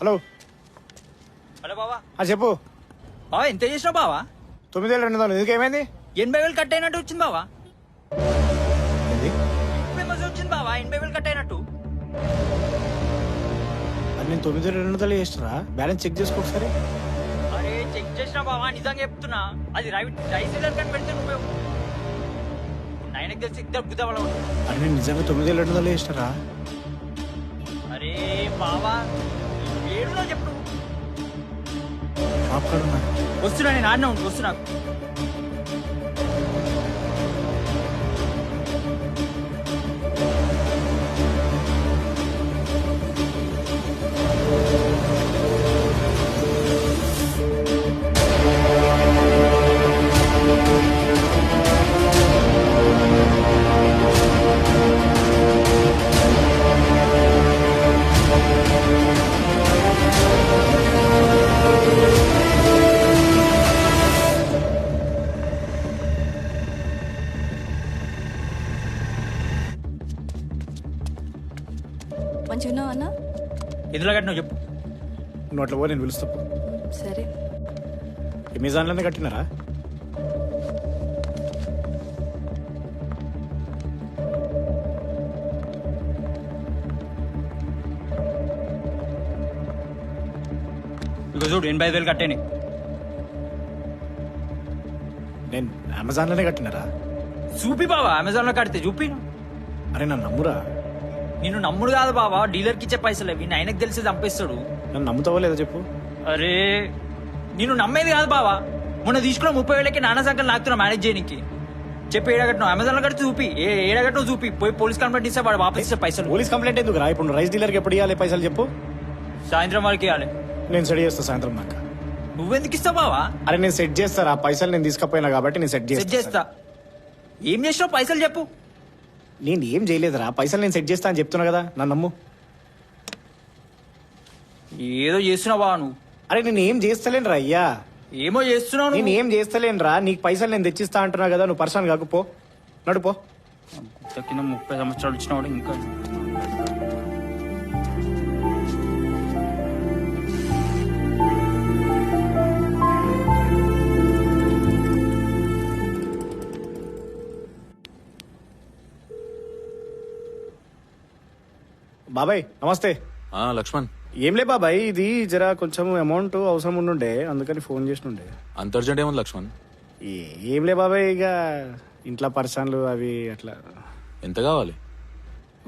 హలో. హలో బావా. చెప్పు. బావా ఎంత చేసినావు బావా? 9,200. ఎందుకు ఏమైంది? 80,000 కట్ అయినట్టు వచ్చింది బావా. ఇప్పుడే మెసేజ్ వచ్చింది బావా, 80,000 కట్ అయినట్టు. అది నేను 9,200 చేస్తున్నా, బ్యాలెన్స్ చెక్ చేసుకో ఒకసారి. అరే చెక్ చేసినా బావా, నిజంగా చెప్తున్నా, అది రైసీలర్ కని పెడితే నువ్వే నాయనకి తెలిసి ఇద్దరు బుద్ధ వాళ్ళు. అది నేను నిజంగా 9,200 చేస్తారా? అరే బావా ఏడులో చెప్పు. షాప్ కాడున్నా. వస్తున్నా నేను ఆడినా ఉండు వస్తున్నా మంచిగా ఉన్నావా అన్న? ఎందులో కట్టినావు చెప్పు. నువ్వు అట్లా పో, నేను పిలుస్తా. సరే. అమెజాన్లోనే కట్టినారా? ఇక చూడు 85,000 కట్టేని. నేను అమెజాన్లోనే కట్టినారా? చూపి బావా, అమెజాన్ లో కడితే చూపి. అరే నన్ను నమ్మురా. నిన్ను నమ్ముడు కాదు బావా, డీలర్కి ఇచ్చే పైసలు అవి ఆయనకు తెలిసి చంపేస్తాడు. నన్ను నమ్ముతావో లేదో చెప్పు. అరే నిన్ను నమ్మేది కాదు బావా, మొన్న తీసుకున్న 30,000కి నాన్న సంఖ్యలు నాకుతున్నా మేనేజ్ చేయడానికి. చెప్పి ఏడగట్టు అమెజాన్ లో కడితే చూపి, ఏడగట్టు చూపి, పోయి పోలీస్ కంప్లైంట్ ఇస్తే వాడు వాపస్ ఇచ్చే పైసలు. పోలీస్ కంప్లైంట్ ఎందుకు రా? ఇప్పుడు రైస్ డీలర్కి ఎప్పుడు ఇవ్వాలి పైసలు చెప్పు. సాయంత్రం వరకు ఇవ్వాలి. నేను సెట్ చేస్తా సాయంత్రం దాకా. నువ్వెందుకు ఇస్తావు బావా? అరే నేను సెట్ చేస్తారా, పైసలు నేను తీసుకపోయినా కాబట్టి నేను సెట్ సెట్ చేస్తా. ఏం చేసినావు పైసలు చెప్పు. నేను ఏం చేయలేదురా, పైసలు నేను సెట్ చేస్తా అని చెప్తున్నా కదా, నన్ను నమ్ము. ఏదో చేస్తున్నావు బావా నువ్వు. అరే నేను ఏం చేస్తలేనురా అయ్యా. ఏమో చేస్తున్నావు నేను ఏం చేస్తలేనురా, నీకు పైసలు నేను తెచ్చిస్తా అంటున్నా కదా, నువ్వు పర్సన్ కాకపో, నడుపో. కింద 30 సంవత్సరాలు వచ్చినాడు ఇంకా. బాబాయ్ నమస్తే. లక్ష్మణ్, ఏంలే బాబాయ్, ఇది జరా కొంచెం అమౌంట్ అవసరం ఉండుండే, అందుకని ఫోన్ చేసినుండే. అంత అర్జెంట్ ఏముంది లక్ష్మణ్? ఏంలే బాబాయ్, ఇక ఇంట్లో పర్సన్లు అవి అట్లా. ఎంత కావాలి?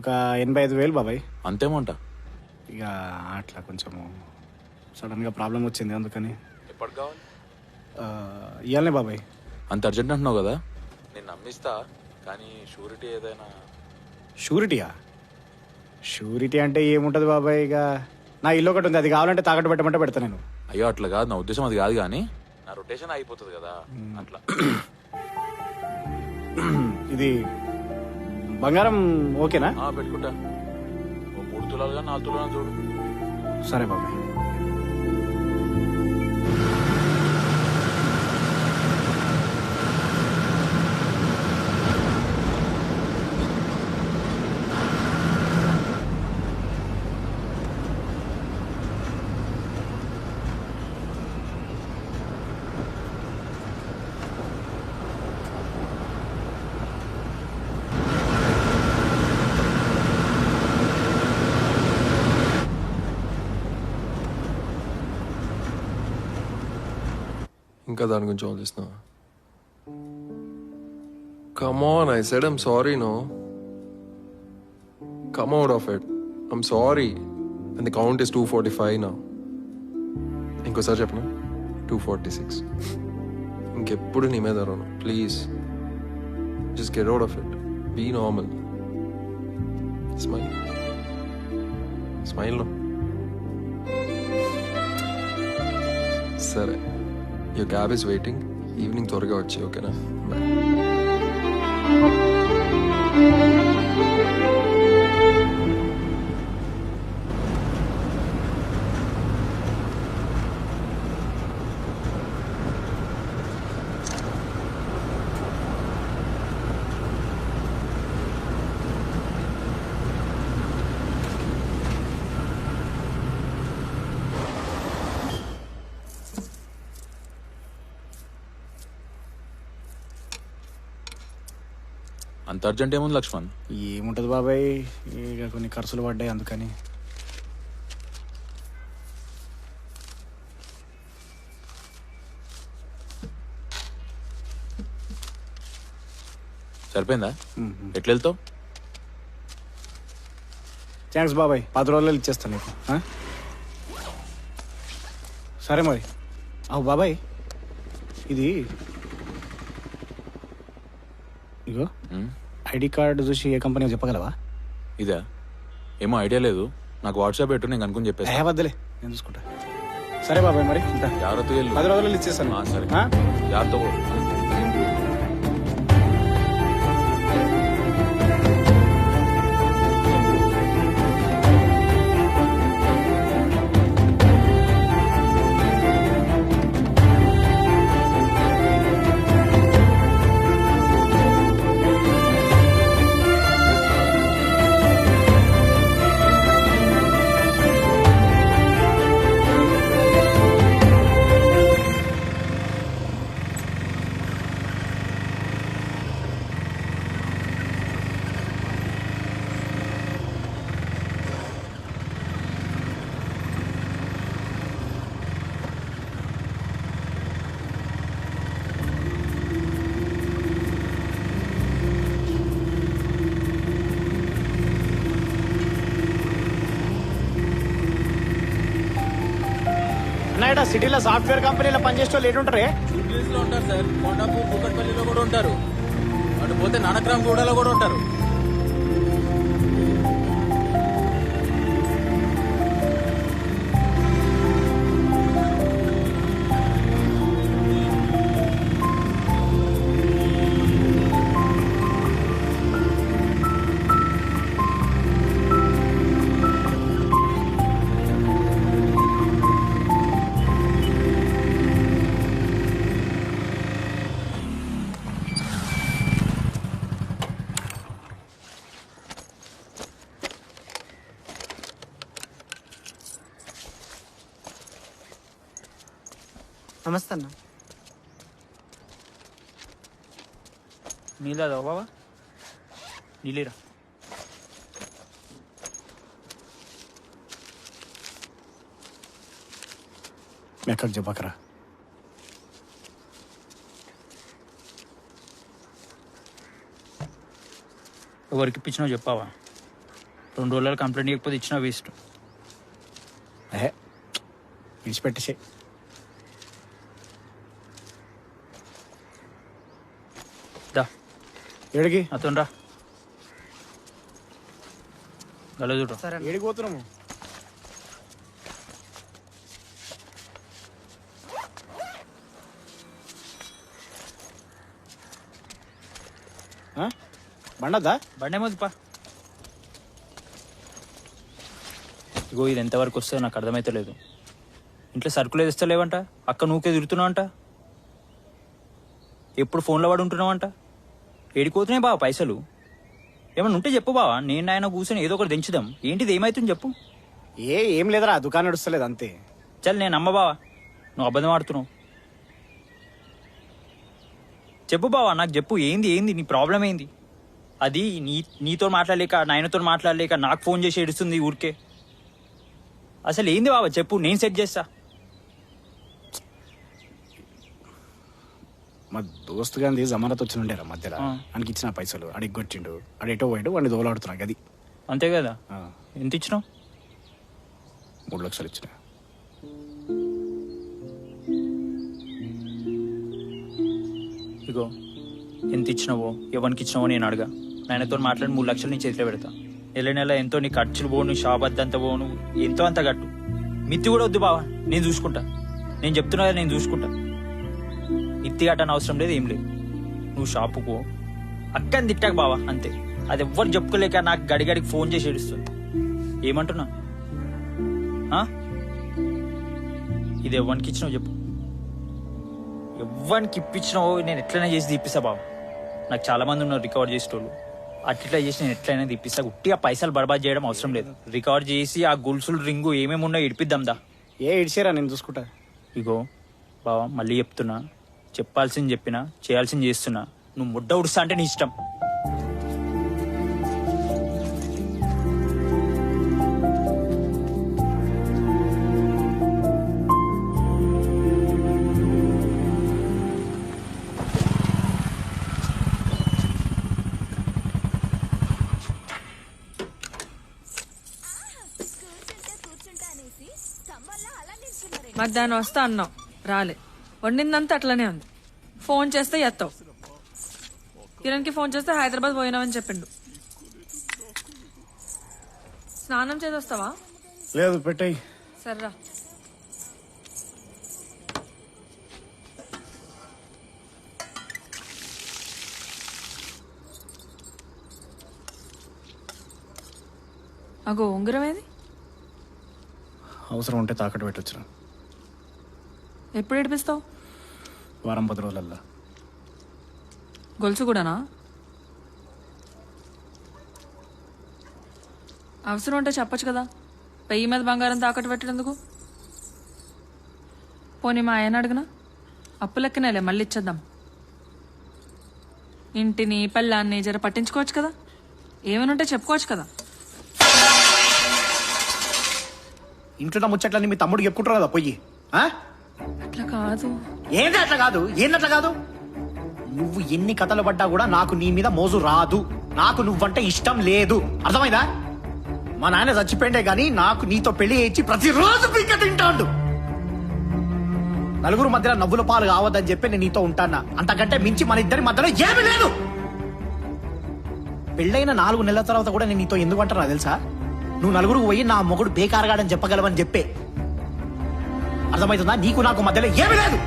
ఒక 85,000 బాబాయ్. అంతేమంట? ఇక అట్లా కొంచెం సడన్ గా ప్రాబ్లం వచ్చింది, అందుకని. ఎప్పటికి కావాలి? ఇవ్వాలనే బాబాయ్. అంత అర్జెంట్ అంటున్నావు కదా, నేను నమ్మిస్తా, కానీ షూరిటీ ఏదైనా. షూరిటీయా? షూరిటీ అంటే ఏముంటది బాబాయ్, ఇక నా ఇల్లు ఒకటి ఉంది, అది కావాలంటే తాకట్టు పెట్టమంటే పెడతా నేను. అయ్యో అట్లా కాదు, నా ఉద్దేశం అది కాదు, కానీ నా రొటేషన్ అయిపోతుంది కదా అట్లా. ఇది బంగారం ఓకేనా? పెట్టుకుంటా. 3 తులాలుగా 4 తులాలు చూడు. సరే బాబాయ్. ఇంకా దాని గురించి ఆలోచిస్తున్నావా? Come on, I said I'm sorry, no? Come out of it. I'm sorry. And the count is 245 now. ఇంకోసారి చెప్పనా? 246. ఇంకెప్పుడు నీ మీద రాను. Please. Just get out of it. Be normal. Smile. Smile, no? సరే. Your cab is waiting. Evening త్వరగా వచ్చి, ఓకేనా? Bye. అంత అర్జెంట్ ఏముంది లక్ష్మణ్? ఏముంటది బాబాయ్, ఇక కొన్ని ఖర్చులు పడ్డాయి, అందుకని. సరిపోయిందా? ఎట్లా వెళ్తావు? థ్యాంక్స్ బాబాయ్, 10 రోజుల్లో ఇచ్చేస్తాను నీకు. సరే మరి. బాబాయ్, ఇది ఇగో ఐడి కార్డు చూసి ఏ కంపెనీ చెప్పగలవా? ఇదా? ఏమో ఐడియా లేదు. నాకు వాట్సాప్ పెట్టు, నేను కనుక్కొని చెప్పేసి. వద్దులే, నేను చూసుకుంటా. సరే బాబాయ్, మరి ఉంటా. జాగ్రత్త వెళ్ళు. 10 రోజులు ఇచ్చేస్తాను. సరే, ఆ? జాగ్రత్త పో. అన్నాయట సిటీలో సాఫ్ట్వేర్ కంపెనీలో పనిచేసే వాళ్ళు ఏంటుంటారే? లో ఉంటారు సార్. కొండాపూర్ కూకట్పల్లిలో కూడా ఉంటారు. అటు పోతే నానక్రామ్ గూడలో కూడా ఉంటారు. నమస్తే అన్న. నీళ్ళదా బాబా? నీళ్ళేరా. మీ అక్కడికి చెప్పకరా. ఎవరికి ఇప్పించినావు చెప్పావా? 2 రోజులు కంప్లైంట్ ఇవ్వకపోతే ఇచ్చినా వేస్ట్. విడిచిపెట్టేసే. దా ఏడికి? అతను రా. గల చూడు. ఏడికి పోతున్నాము? బండద్దా? బండే మొదపా. ఇగో ఇది ఎంతవరకు వస్తుందో నాకు అర్థమైతలేదు. ఇంట్లో సరుకులు తెస్తలేవంట, అక్క నువ్వుకే తిరుగుతున్నావంట, ఎప్పుడు ఫోన్లో పడి ఉంటున్నావంట. ఏడిపోతున్నాయి బావ పైసలు? ఏమన్నా ఉంటే చెప్పు బావా, నేను ఆయన కూర్చొని ఏదో ఒకటి దించుదాం. ఏంటిది ఏమైతుంది చెప్పు. ఏం లేదురా, దుకాణం నడుస్తలేదు అంతే. చల్ నేను నమ్మ బావా, నువ్వు అబద్ధం ఆడుతున్నావు. చెప్పు బావా, నాకు చెప్పు. ఏంది నీ ప్రాబ్లం ఏంది? అది నీతో మాట్లాడలేక, నాయనతో మాట్లాడలేక నాకు ఫోన్ చేసి ఏడుస్తుంది ఊరికే. అసలు ఏంది బావా చెప్పు, నేను సెట్ చేస్తా. మా దోస్తు గాంధీ జమానత్ వచ్చిండేరా మధ్యలో, ఆయనకి ఇచ్చిన పైసలు అడిగి కొట్టిండు, అడేటో పోయాడు, వాడిని దోలాడుతున్నా గది. అంతే కదా? ఎంత ఇచ్చినావు? 3 లక్షలు ఇచ్చిన. ఇగో ఎంత ఇచ్చినావో ఎవరికి ఇచ్చినావో నేను అడగా. నాయనతో మాట్లాడి 3 లక్షలు నీ చేతిలో పెడతా. నెల ఎంతో నీ ఖర్చులు పోను, షాప్ అద్దంత పోను, ఎంతో అంత కట్టు. మిత్తి కూడా వద్దు బావా, నేను చూసుకుంటా. నేను చెప్తున్నా కదా, నేను చూసుకుంటా. మిత్తి కట్టని అవసరం లేదు, ఏం లేదు. నువ్వు షాపుకో, అక్కని తిట్టాక బావా అంతే. అది ఎవ్వరు చెప్పుకోలేక నాకు గడిగడికి ఫోన్ చేసి ఏడుస్తుంది. ఏమంటున్నా? ఇది ఎవ్వరికి ఇచ్చినావు చెప్పు. ఎవ్వరికి ఇప్పించినావో నేను ఎట్లయినా చేసి తీపిస్తా బావ. నాకు చాలా మంది ఉన్నారు రికవర్ చేసేటోళ్ళు. అట్లా చేసి నేను ఎట్లయినా తీపిస్తా. ఉట్టిగా పైసలు బర్బాద్ చేయడం అవసరం లేదు. రికవర్ చేసి ఆ గొలుసులు రింగు ఏమేమి ఉన్నాయో ఇడిపిద్దాం దా. ఇడిచారా, నేను చూసుకుంటా. ఇగో బావా, మళ్ళీ చెప్తున్నా, చెప్పాల్సింది చెప్పినా, చేయాల్సింది చేస్తున్నా. నువ్వు ముడ్డ ఉడుస్తా అంటే నీ ఇష్టం. మధ్యాహ్నం వస్తా అన్నావు, రాలే. వండిందంతా అట్లనే ఉంది. ఫోన్ చేస్తే ఎత్తావు. కిరణ్కి ఫోన్ చేస్తే హైదరాబాద్ పోయినావని చెప్పిండు. స్నానం చేదొస్తావా? లేదు, పెట్టాయి. సర్రా. అగో ఉంగరం ఏది? అవసరం ఉంటే తాకట్టు పెట్టొచ్చురా. ఎప్పుడు ఏడిపిస్తావు? వారం 10 రోజులల్లా. గొలుసు కూడానా? అవసరం ఉంటే చెప్పొచ్చు కదా, పెయ్యి మీద బంగారం తాకట్టు పెట్టేందుకు. పోనీ మా ఆయన అడిగినా అప్పు లెక్కనేలే, మళ్ళీ ఇచ్చేద్దాం. ఇంటిని పెళ్ళాన్ని జర పట్టించుకోవచ్చు కదా, ఏమైనా ఉంటే చెప్పుకోవచ్చు కదా. ఇంట్లో ముచ్చట్లన్నీ మీ తమ్ముడికి చెప్పుకుంటారు కదా పొయ్యి. అట్లా కాదు. ఏంటి అట్లా కాదు? ఏందట్లా కాదు? నువ్వు ఎన్ని కథలు పడ్డా కూడా నాకు నీ మీద మోజు రాదు. నాకు నువ్వంటే ఇష్టం లేదు, అర్థమైందా? మా నాన్న చచ్చిపోయిండే గానీ నాకు నీతో పెళ్లి చేయించి ప్రతిరోజు పీక తింటాడు. నలుగురు మధ్యలో నవ్వుల పాలు కావద్దని చెప్పి నేను నీతో ఉంటానా. అంతకంటే మించి మన ఇద్దరి మధ్యలో ఏమీ లేదు. పెళ్ళైన 4 నెలల తర్వాత కూడా నేను నీతో ఎందుకు అంటారా తెలుసా? నువ్వు నలుగురికి పోయి నా మొగుడు బేకారగాడని చెప్పగలవని చెప్పే. అర్థమవుతుందా? నీకు నాకు మధ్యలో ఏమీ లేదు.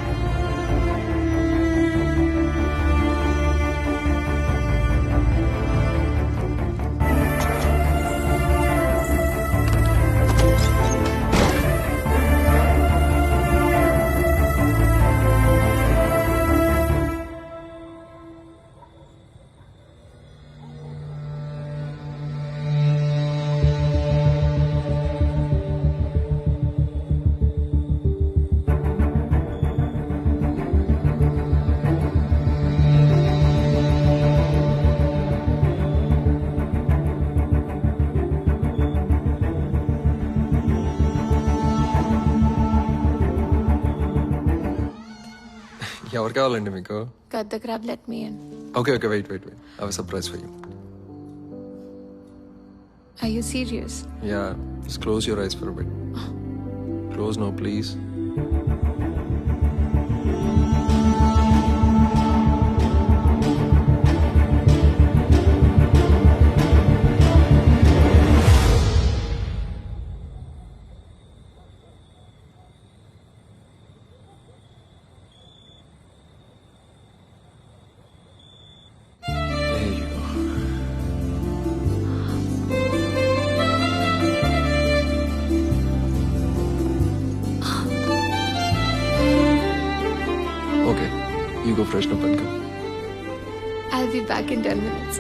ఎవరు కావాలండి మీకు? Cut the crab, let me in. Okay okay, wait wait wait, I have a surprise for you. Are you serious? Yeah, just close your eyes for a bit. Close no please. Okay, you go freshen up and come. I'll be back in 10 minutes.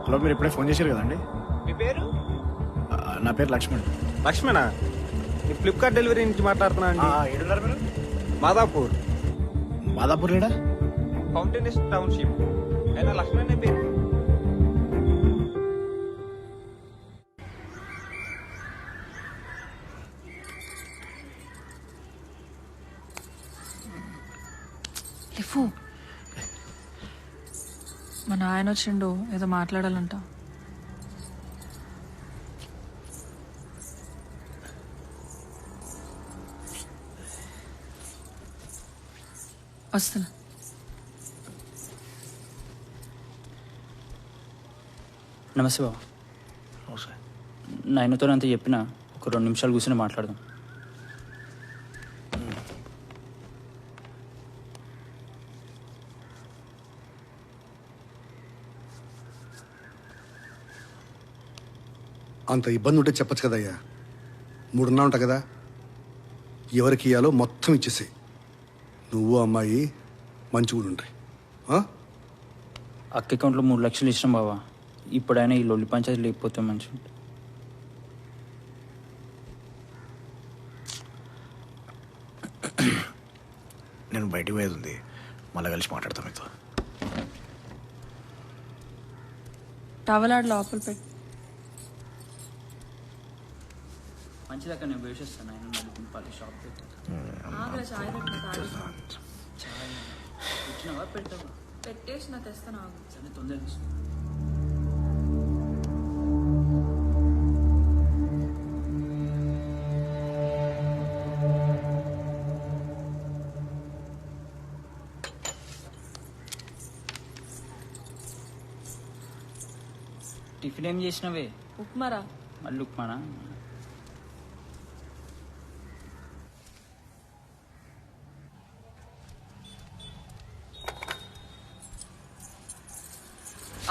Hello, మీరు ఇప్పుడే ఫోన్ చేశారు కదండి? మీ పేరు? నా పేరు లక్ష్మణ్. లక్ష్మణ, నేను ఫ్లిప్కార్ట్ డెలివరీ నుంచి మాట్లాడుతున్నా అండి. ఏడున్నారు మీరు? మాదాపూర్. మాదాపూర్ లేడా? ఫౌంటైనిస్ట్ టౌన్షిప్. అయినా లక్ష్మణ్ పేరు. మా నాయన వచ్చిండు, ఏదో మాట్లాడాలంట. వస్తున్నా. నమస్తే బాబు. నాయనతో అంతా చెప్పిన ఒక 2 నిమిషాలు కూర్చొని మాట్లాడదాం. అంత ఇబ్బంది ఉంటే చెప్పచ్చు కదయ్యా. 3 ఉంటా కదా, ఎవరికి ఇయ్యాలో మొత్తం ఇచ్చేసాయి. నువ్వు అమ్మాయి మంచిగా ఉంటాయి. అక్క అకౌంట్లో 3 లక్షలు ఇష్టం బావా. ఇప్పుడైనా ఈ లొల్లి పంచాయతీ లేకపోతే మంచి ఉంటుంది. నేను బయటికి పోయేది ఉంది, మళ్ళీ కలిసి మాట్లాడతాం మీతో. టవలాడు లోపల పెట్టి. మంచిదక్క, నేను వేసేస్తాను. ఆయన నలుగురు షాప్ పెట్టినావా? పెడతావా? పెట్టేసిన తెస్తాను. సరే, తొందరగా టిఫిన్ ఏం చేసినవే? ఉప్మారా. మళ్ళీ ఉప్మానా?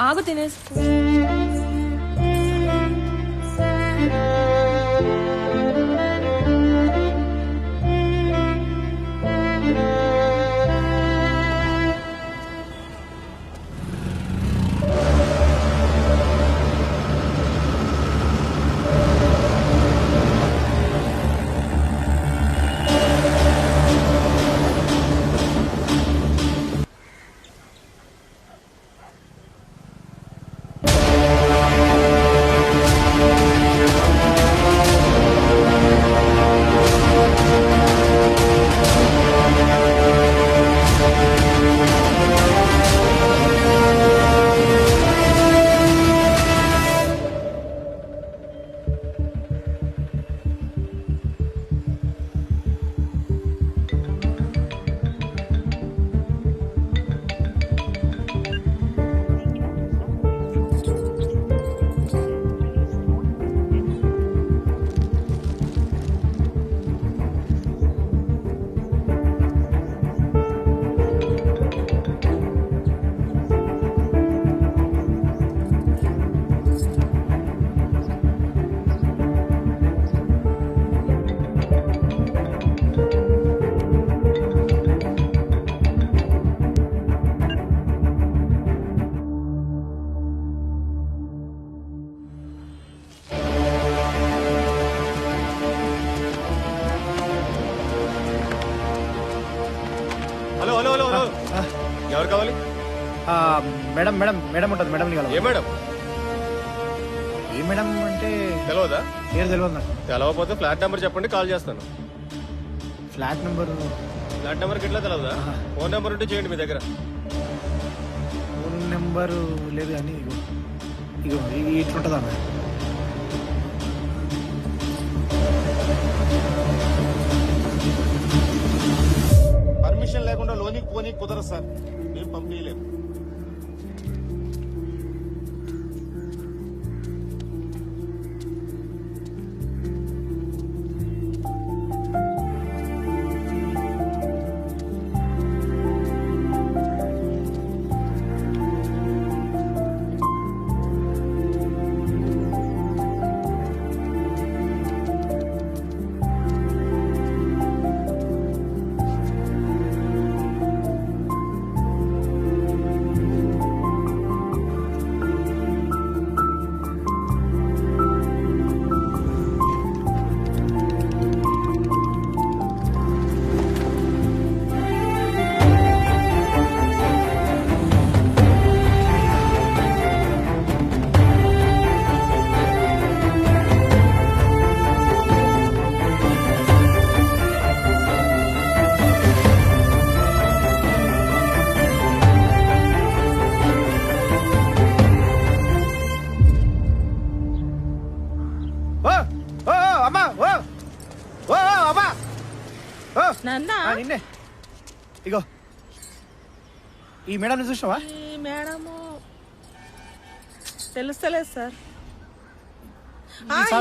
ఆగు తినేసి. హలో హలో హలో హలో, ఎవరు కావాలి? మేడం మేడం మేడం ఉంటుంది. మేడం ఏ మేడం? ఏ మేడం అంటే తెలియదా? పేరు తెలియదు నాకు. తెలవకపోతే ఫ్లాట్ నెంబర్ చెప్పండి, కాల్ చేస్తాను. Flat number? ఫ్లాట్ నెంబర్కి ఎట్లా తెలియదా? ఫోన్ నెంబర్ ఉంటే చేయండి మీ దగ్గర. ఫోన్ నెంబరు లేదు కానీ ఇగో ఇగో ఇట్లుంటుందా మేడం? పర్మిషన్ లేకుండా లోనికి పోనీ కుదరదు సార్, మేము పంపించలేము. నన్నా నిన్నే ఇగో ఈ మేడం చూసినావా? ఈ మేడము తెలుస్తలేదు సార్.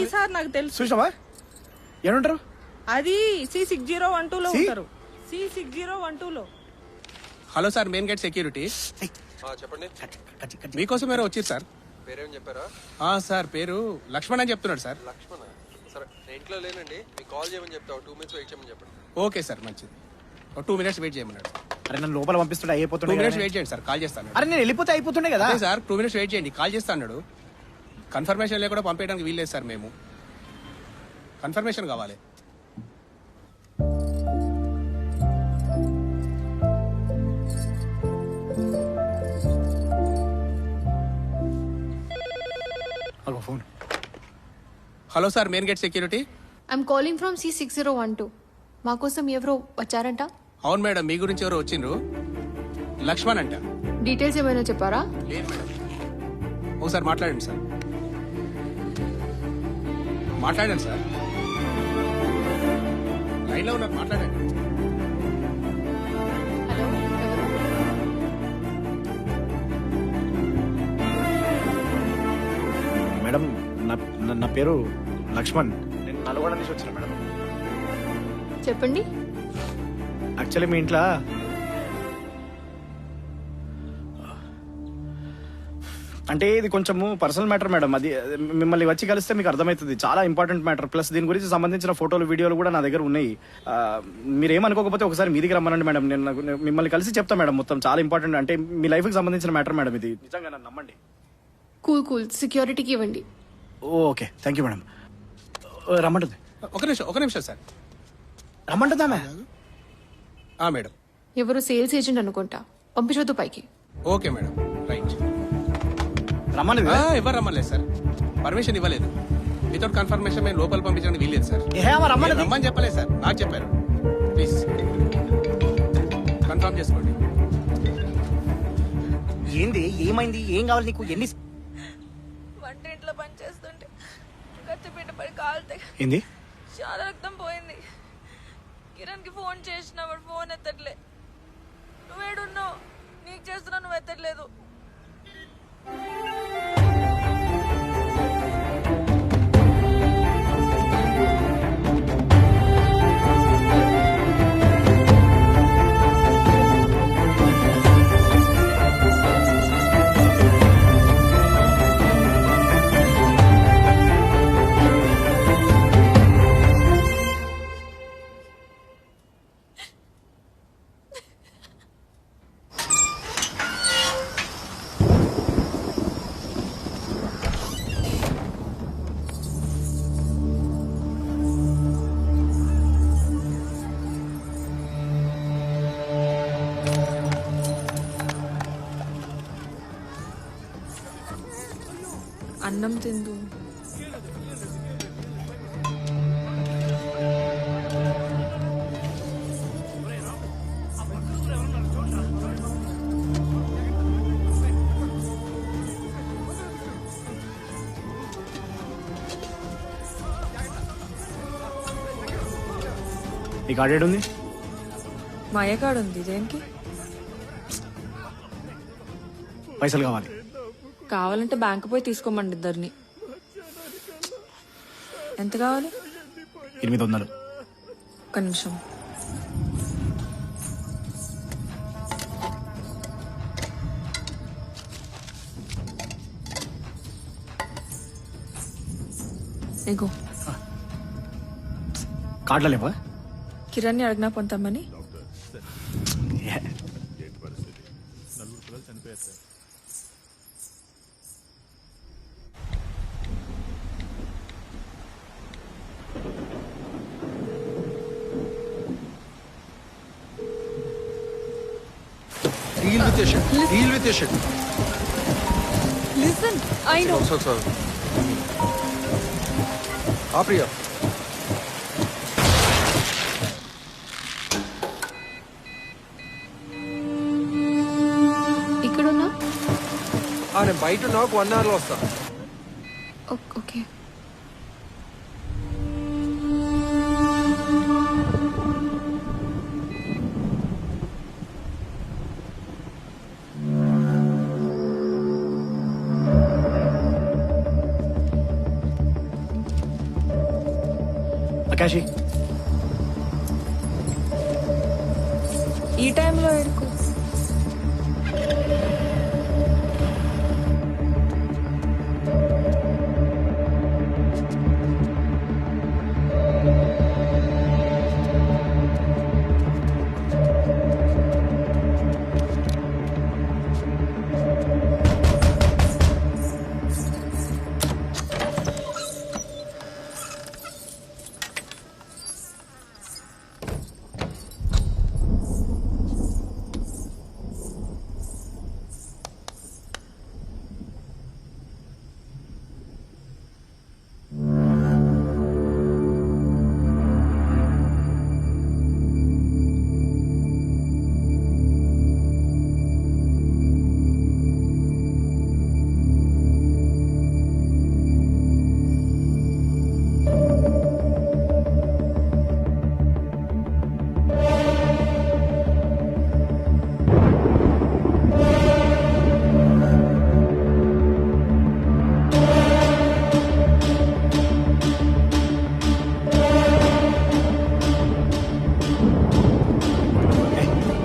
ఈ సార్ నాకు తెలుసు. చూసినావా? ఏమంటారు? అది C6012లో ఉంటారు. C6012లో. Hello sir, main gate security. చెప్పండి. మీకోసం మీరు వచ్చారు సార్. పేరేం చెప్పారా? సార్ పేరు లక్ష్మణ్ అని చెప్తున్నాడు సార్. లక్ష్మణ. సరే నేను ఇంట్లో లేనండి, మీకు కాల్ చేయమని చెప్తా. 2 minutes వెయిట్ చేయమని చెప్పండి. ఓకే సార్, మంచిది. 2 minutes వెయిట్ చేయమన్నాడు. అరే నన్ను లోపల పంపిస్తుండే 2 అయిపోతుండే. minutes వెయిట్ చేయండి సార్, కాల్ చేస్తాను. అరే నేను వెళ్ళిపోతే అయిపోతుండే కదా సార్. 2 minutes వెయిట్ చేయండి, కాల్ చేస్తా అన్నాడు. కన్ఫర్మేషన్ లేకుండా పంపించడానికి వీల్లేదు సార్. మేము కన్ఫర్మేషన్ కావాలి. Phone. Hello sir, main gate security. I'm calling from C6012. మా కోసం ఎవరో వచ్చారంట. అవును మేడం, మీ గురించి ఎవరో వచ్చిండ్రు. లక్ష్మణ్ అంట. డీటెయిల్స్ ఏమైనా చెప్పారా? లేదు మేడం. ఒకసారి మాట్లాడండి సార్. మాట్లాడండి సార్, లైన్లో ఉన్నారు, మాట్లాడండి. హలో, ఎవరు? మేడం నా పేరు లక్ష్మణ్. నేను నల్గొండ నుంచి వచ్చిన మేడం. చెప్పండి. యాక్చువల్లీ మీ ఇంట్లో అంటే ఇది కొంచెము పర్సనల్ మ్యాటర్ మేడం. అది మిమ్మల్ని వచ్చి కలిస్తే మీకు అర్థమవుతుంది. చాలా ఇంపార్టెంట్ మ్యాటర్. ప్లస్ దీని గురించి సంబంధించిన ఫోటోలు వీడియోలు కూడా నా దగ్గర ఉన్నాయి. మీరేమనుకోకపోతే ఒకసారి మీదికి రమ్మనండి మేడం. నేను మిమ్మల్ని కలిసి చెప్తా మేడం. మొత్తం చాలా ఇంపార్టెంట్. అంటే మీ లైఫ్కి సంబంధించిన మ్యాటర్ మేడం ఇది. నిజంగా నన్ను నమ్మండి. కూల్ సెక్యూరిటీకి ఇవ్వండి. Okay, thank you madam. రమ్మంటుంది. ఒక నిమిషం సార్. రమ్మంటుందా మేడం? ఎవరు సేల్స్ ఏజెంట్ అనుకుంటా. పంపించొద్దు పైకి. Okay madam, right. రమ్మని ఎవరు రమ్మలేదు సార్, పర్మిషన్ ఇవ్వలేదు. వితౌట్ కన్ఫర్మేషన్ మేము లోపల పంపించడానికి వీల్లేదు సార్. రమ్మని చెప్పలేదు సార్, నాకు చెప్పారు. ప్లీజ్ కన్ఫర్మ్ చేసుకోండి. ఏంది, ఏమైంది, ఏం కావాలి నీకు? ఎన్ని వంటింట్లో పని చేస్తుంటే కత్తిపీట పడి కాలితే ఏంది? చాలా రక్తం పోయింది. కిరణ్ కి ఫోన్ చేసిన వాడు ఫోన్ ఎత్తట్లే. నువ్వేడున్నావు? నీకు చేస్తున్నా, నువ్వు ఎత్తట్లేదు. అన్నం తిందు. ఈ కార్డు ఏడుంది? మా అయ్య కాడు ఉంది. దేనికి? పైసలు కావాలి. కావాలంటే బ్యాంకు పోయి తీసుకోమండి ఇద్దరిని. ఎంత కావాలి? 800. ఒక్క నిమిషం. ఎగో కార్డులో లేవా? కిరణ్ని అడిగినా పొంతామని. Deal with your shit. Deal with your shit. Listen, I know. Sorry. Priya. ఇక్కడున్నా? నేను బయట నాకు 1 hour లో వస్తా. ఓకే. క్యాష్ ఈ టైంలో ఎడుకు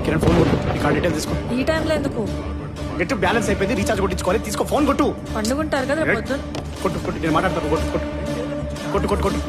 కిరణ్ ఫోన్ కొట్టు నీ కార్డ్ డీటెయిల్ తీసుకో. ఈ టైంలో ఎందుకు? నెట్ బ్యాలెన్స్ అయిపోయింది, రీఛార్జ్ కొట్టించుకోవాలి. తీసుకో, ఫోన్ కొట్టు. పండుకుంటారు కదా రేపు పొద్దున్న. కొట్టు కొట్టు, నేను మాట్లాడతాను. కొట్టు కొట్టు కొట్టు కొట్టు కొట్టు.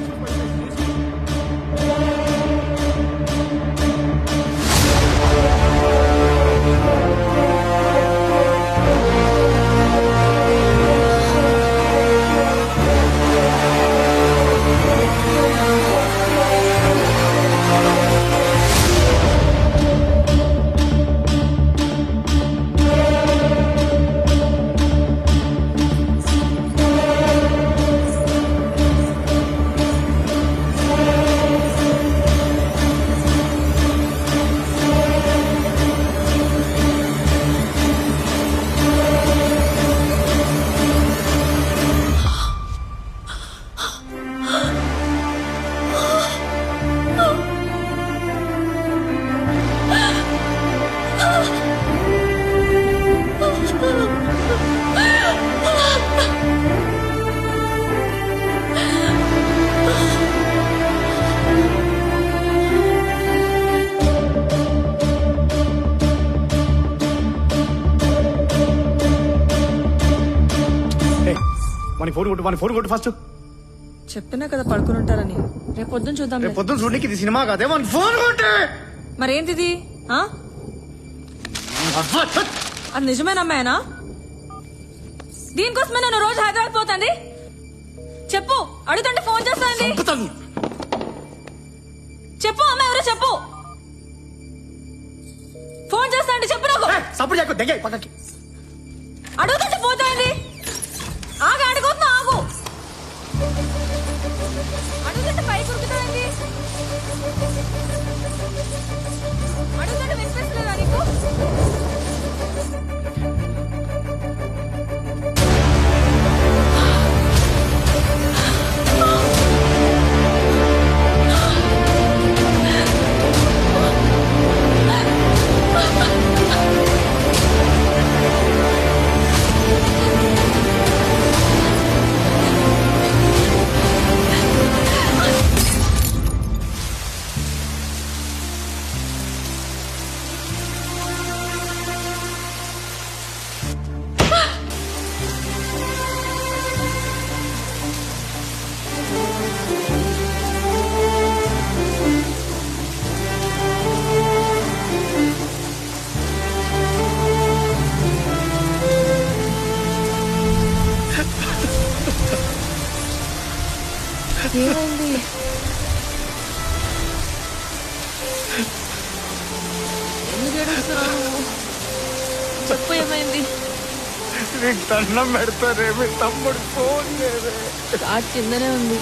మన ఫోన్ కొట్టు ఫస్ట్. చెప్పినా కదా పడుకుని ఉంటారని. రేపు పొద్దున్న చూద్దాం. రేపు పొద్దున్న చూడడానికి ఇది సినిమా కాదే, మన ఫోన్ కొట్టే. మరేంటిది? అది నిజమైన అమ్మాయినా? దీనికోసమే నేను రోజు హైదరాబాద్ పోతాంది. చెప్పు, అడుగుతుంటే ఫోన్ చేస్తాంది. చెప్పు, అమ్మాయి ఎవరో చెప్పు. ఫోన్ చేస్తాండి, చెప్పు నాకు. సపోర్ట్ చేయకు, దగ్గర పక్కకి. అడుగుతుంటే పోతాంది. ఆగు, అడుగుతున్నా, ఆగు. అడుగుతుంటే పై కురుకుతాంది. అడుగుతుంటే వినిపిస్తలేదా నీకు? ఏమైంది? ఎందుకు ఏడుస్తున్నావు? చెప్పు, ఏమైంది? నీకు దండం పెడతారే, మీ తమ్ముడు ఫోన్ చేయరే. కార్డ్ కిందనే ఉంది.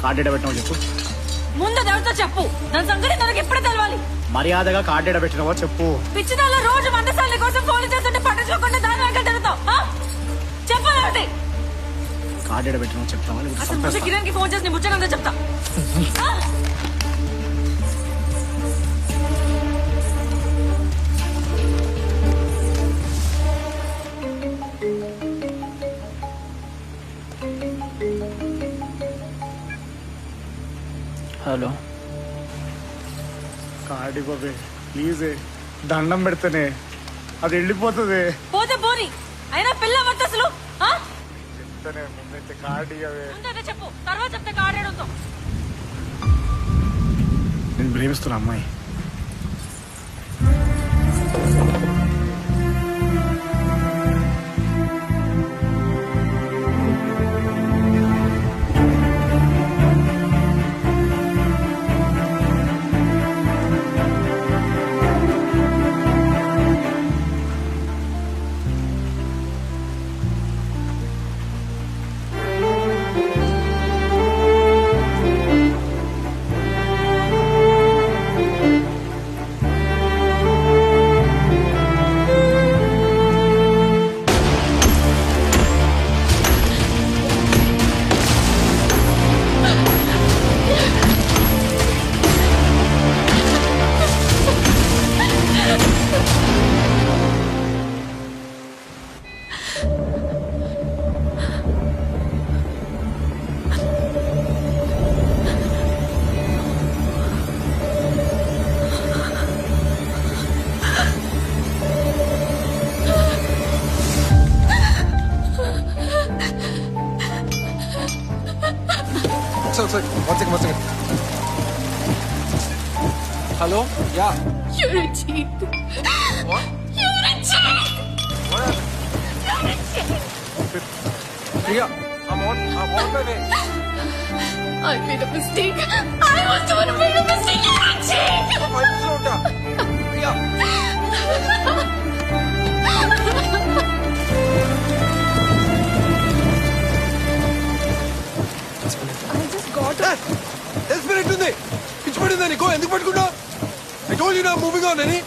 కార్డ్ డేటా పెట్టినావు చెప్పు. ముందు ఎవరితో చెప్పు. నా సంగతి తనకి ఎప్పుడే తెలవాలి. మర్యాదగా కార్డు పెట్టినవో చెప్పు. పిచ్చిదాల రోజు 100 సార్లు కోసం ఫోన్ చేస్తుంటే పట్టించుకోకుండా దాని వెంట తిరుగుతావు. చెప్పాలి కార్డు పెట్టినవో చెప్తావా? అసలు ముందు కిరణ్ కి ఫోన్ చేసి నీ ముచ్చటంతా చెప్తా. హలో, కార్డు ఇవ్వవే ప్లీజ్, దండం పెడితేనే అది వెళ్ళిపోతుంది. పోతే పోని, అయినా పిల్ల వద్ద అసలు. చెప్తానే ముందైతే కార్డు ఇవ్వవే. ముందైతే చెప్పు, తర్వాత చెప్తే కార్డు. నేను ప్రేమిస్తున్నా అమ్మాయి. One second. Hello? Yeah. You're a cheat. What? You're a cheat. What happened? You're a cheat. Priya, I'm on my way. I made a mistake. I was the one who made a mistake. You're a cheat. I'm slow down. Priya. Desperate ఉంది, పిచ్చి పడిందా నీకో? ఎందుకు పట్టుకుంటావు? I told you now, moving on అని.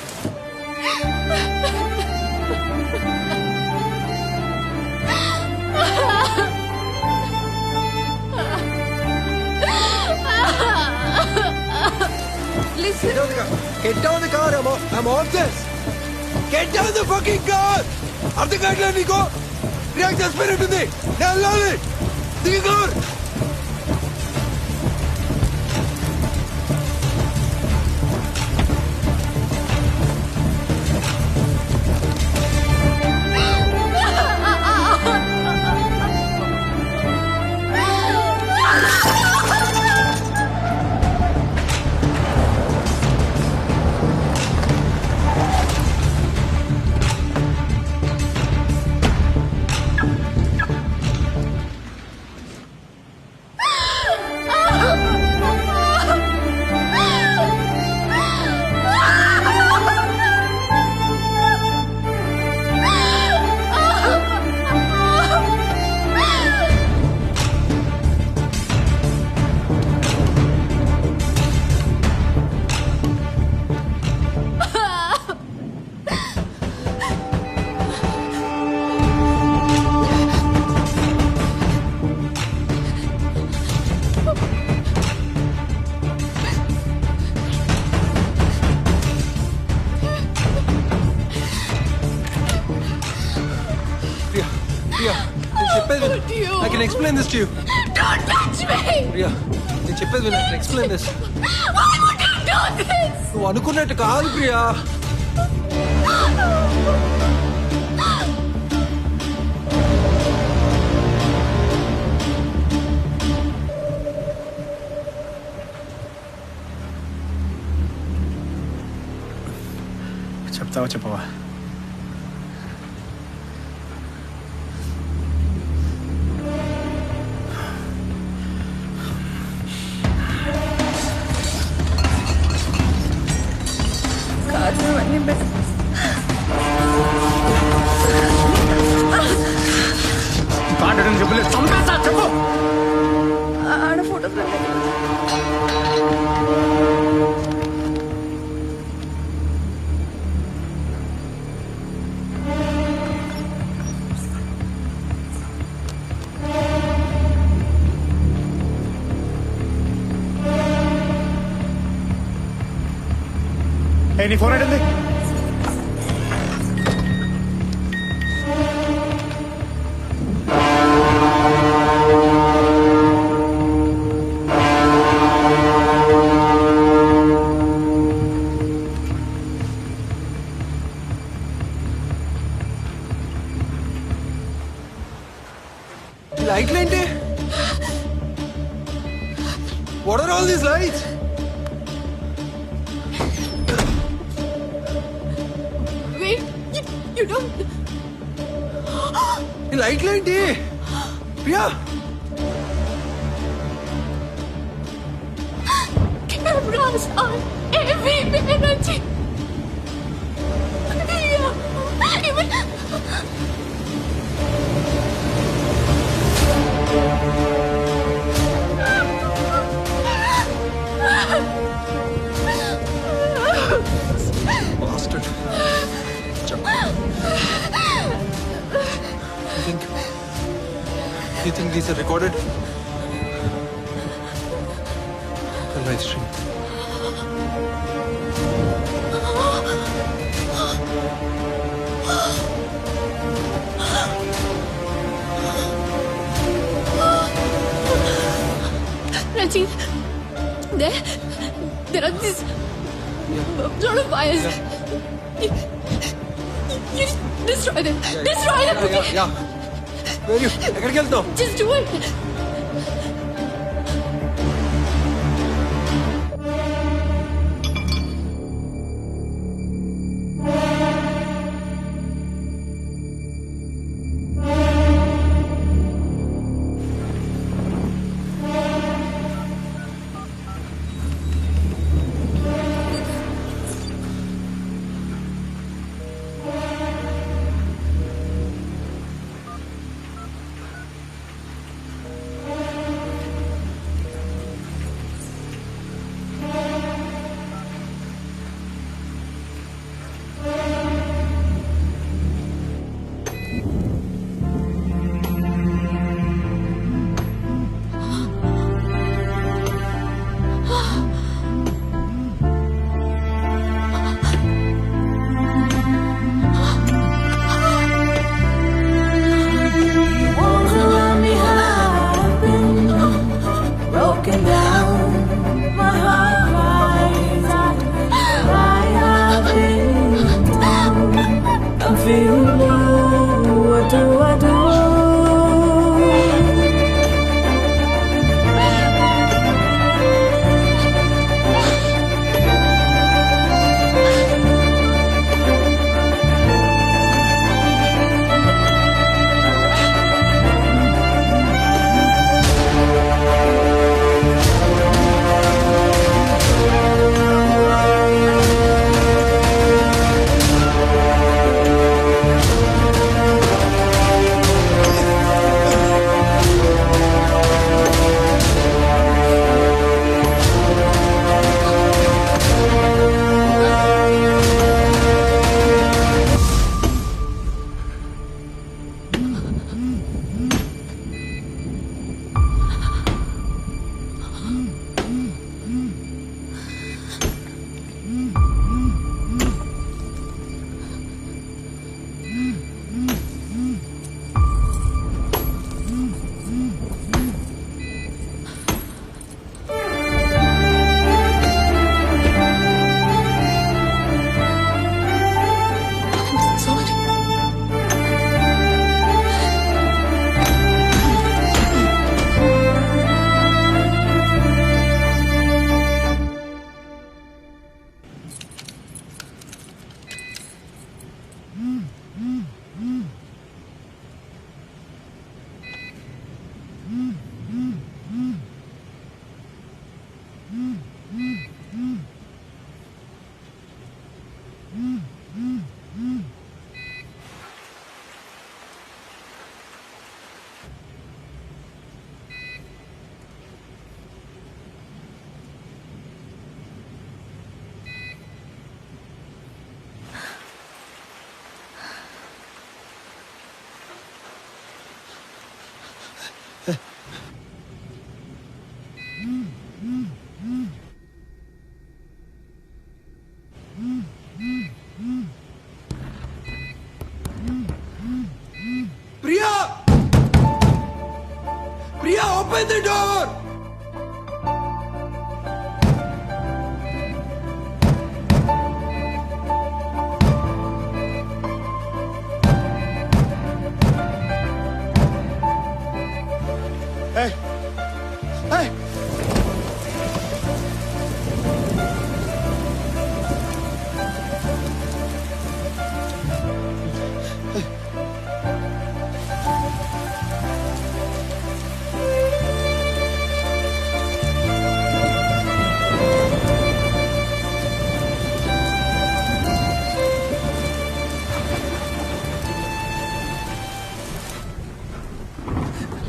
Listen. Get down the car. I'm on this. Get down the fucking car. అర్థం కావట్లేదు నీకో? ప్రియా desperate ఉంది, నేను వెళ్ళాలి. దిగు car. I can explain this to you. Don't touch me. Priya, నేను చెప్పేది విను. I can explain this. Why would you do this? నువ్వు అనుకున్నట్టు కాదు ప్రియా. చెప్తావా చెప్పవా? చెప్పలేదు, చంపేస్తా చెప్పు. ఆడ ఫోటోస్ నీ ఫోన్ ఏంటి? ఈ లైట్లు ఏంటి? What are all these lights? Wait, you don't. ఈ లైట్లు ఏంటి? Priya Cameras are everywhere, Ranjit. Yeah, even. bastard. You think these are recorded? A live stream. Ranjit, there are these lot of wires. You destroy them. Destroy them, okay? Yeah. Where are you? ఎక్కడికి వెళ్తావు? Just do it.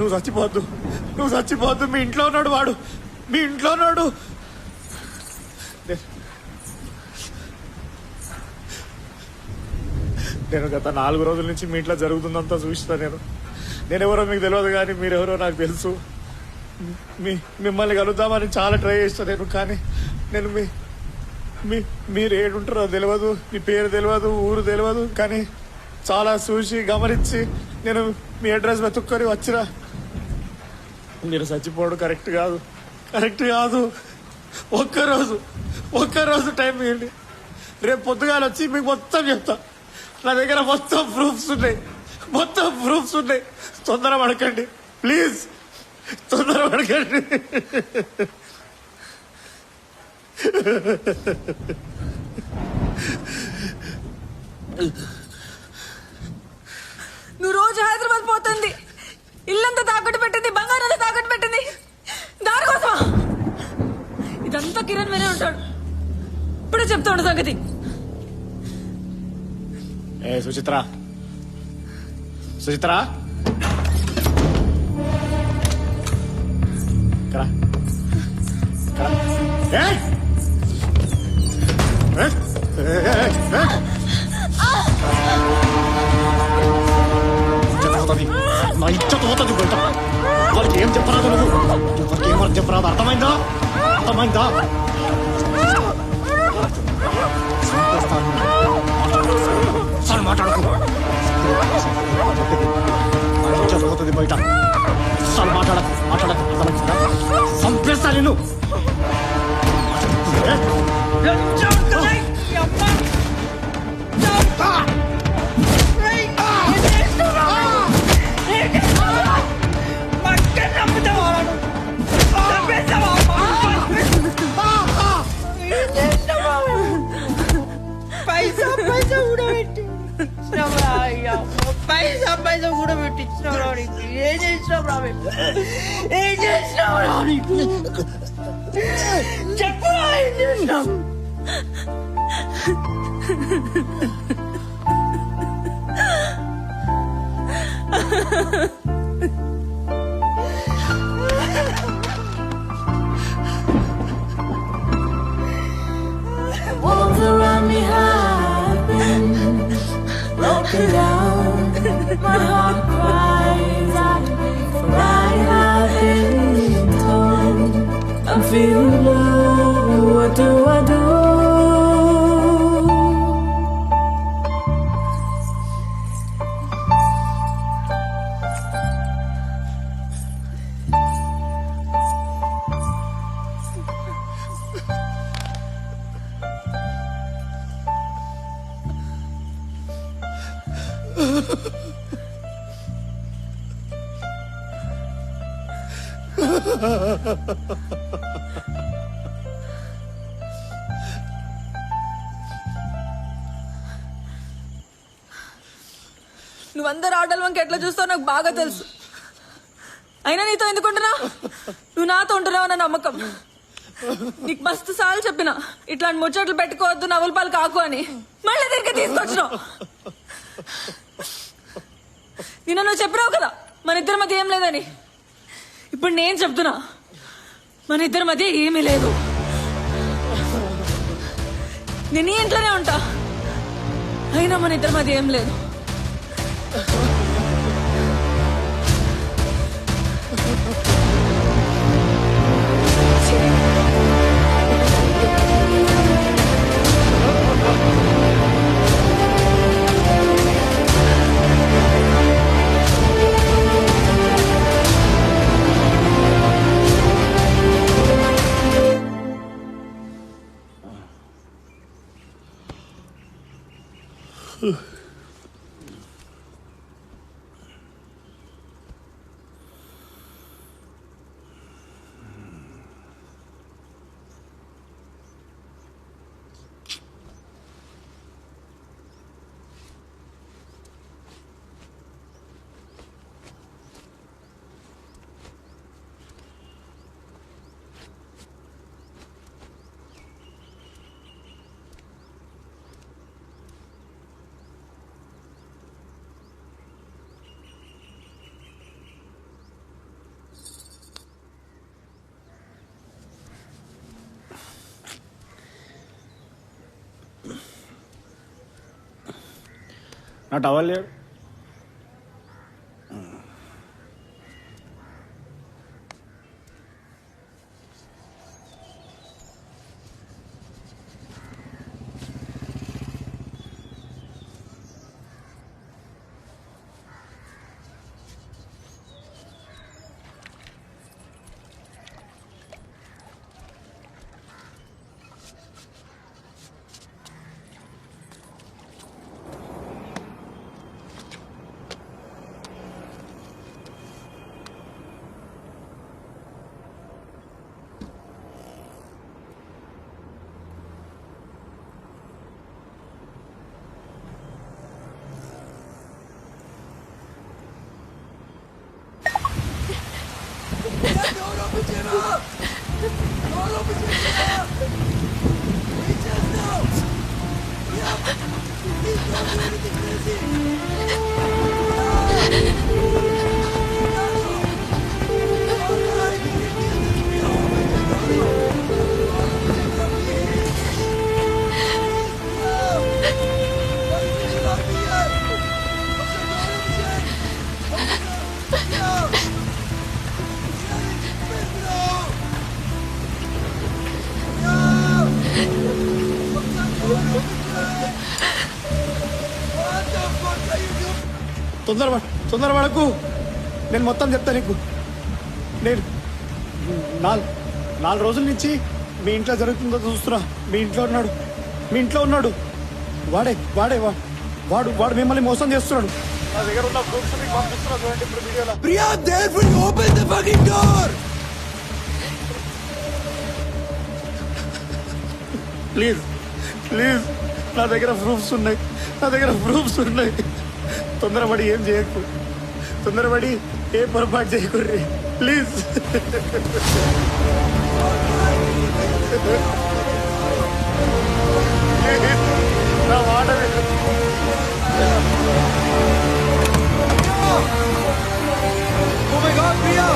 నువ్వు చచ్చిపోద్దు, నువ్వు చచ్చిపోద్దు. మీ ఇంట్లో ఉన్నాడు వాడు, మీ ఇంట్లో ఉన్నాడు. నేను గత 4 రోజుల నుంచి మీ ఇంట్లో జరుగుతుందంతా చూస్తా. నేనెవరో మీకు తెలియదు, కానీ మీరెవరో నాకు తెలుసు. మిమ్మల్ని కలుద్దామని చాలా ట్రై చేస్తాను నేను, కానీ నేను మీరు ఏడుంటారో తెలియదు, మీ పేరు తెలియదు, ఊరు తెలియదు, కానీ చాలా చూసి గమనించి నేను మీ అడ్రస్ వెతుక్కొని వచ్చినా. మీరు చచ్చిపోవడం కరెక్ట్ కాదు, కరెక్ట్ కాదు. ఒక్కరోజు టైం ఇవ్వండి. రేపు పొద్దుగాల వచ్చి మీకు మొత్తం చెప్తా. నా దగ్గర మొత్తం ప్రూఫ్స్ ఉన్నాయి. తొందర పడకండి ప్లీజ్, తొందర పడకండి. నువ్వు రోజు హైదరాబాద్ పోతుంది, ఇల్లంతా తాకట్టు పెట్టింది, బంగారాలు తాకట్టు పెట్టింది, దానికోసమా? ఇదంతా కిరణ్ వినే ఉంటాడు. ఇప్పుడే చెప్తాడు సంగతి. ఏ సుచిత్ర, నా ఇచ్చత పోతుంది బయట. వాళ్ళకి ఏం చెప్పరాదు, నువ్వు ఎవరికి ఏమని చెప్పరాదు. అర్థమైందా? సార్ మాట్లాడకు, ఇచ్చత పోతుంది బయట. సార్ మాట్లాడకు. అర్థమైందా? సంపేస్తా నేను. పైసా కూడా పెట్టించినావు. ఏం చేసినావు? చెప్పు, ఏం చేసినావు? Walls around me have been broken down. My heart cries out, for I have been torn. I'm feeling blue. What do I do? నువ్వందరు ఆటల వంక ఎట్లా చూస్తావు నాకు బాగా తెలుసు. అయినా నీతో ఎందుకుంటున్నా? నువ్వు నాతో ఉంటున్నావు అన్న నమ్మకం. నీకు మస్తు సార్లు చెప్పిన ఇట్లాంటి ముచ్చట్లు పెట్టుకోవద్దు, నవ్వుల పాలు కాకు అని. మళ్ళీ తిరిగి తీసుకొచ్చినావు. నిన్న నువ్వు చెప్పినావు కదా మన ఇద్దరి మధ్య ఏం లేదని. ఇప్పుడు నేను చెప్తున్నా మన ఇద్దరి మధ్య ఏమీ లేదు. నేను ఈ ఇంట్లోనే ఉంటా, అయినా మన ఇద్దరి మధ్య ఏం లేదు. నా టవల్ లేడు. తొందరపడకు, నేను మొత్తం చెప్తా నీకు. నేను 4 రోజుల నుంచి మీ ఇంట్లో జరుగుతుందో చూస్తున్నా. మీ ఇంట్లో ఉన్నాడు వాడు మిమ్మల్ని మోసం చేస్తున్నాడు. నా దగ్గర ఉన్న ప్రూఫ్స్ మీకు పంపిస్తున్నా చూడండి ఇప్పుడు వీడియోలో. Priya, therefore you open the fucking door. Please నా దగ్గర ప్రూఫ్స్ ఉన్నాయి. తొందరపడి ఏం చేయకు, తొందరపడి ఏ పొరపాటు చేయకుర్రి ప్లీజ్. నా మాట Oh my God, Priya!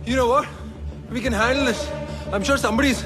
You know what? We can handle this. I'm sure somebody's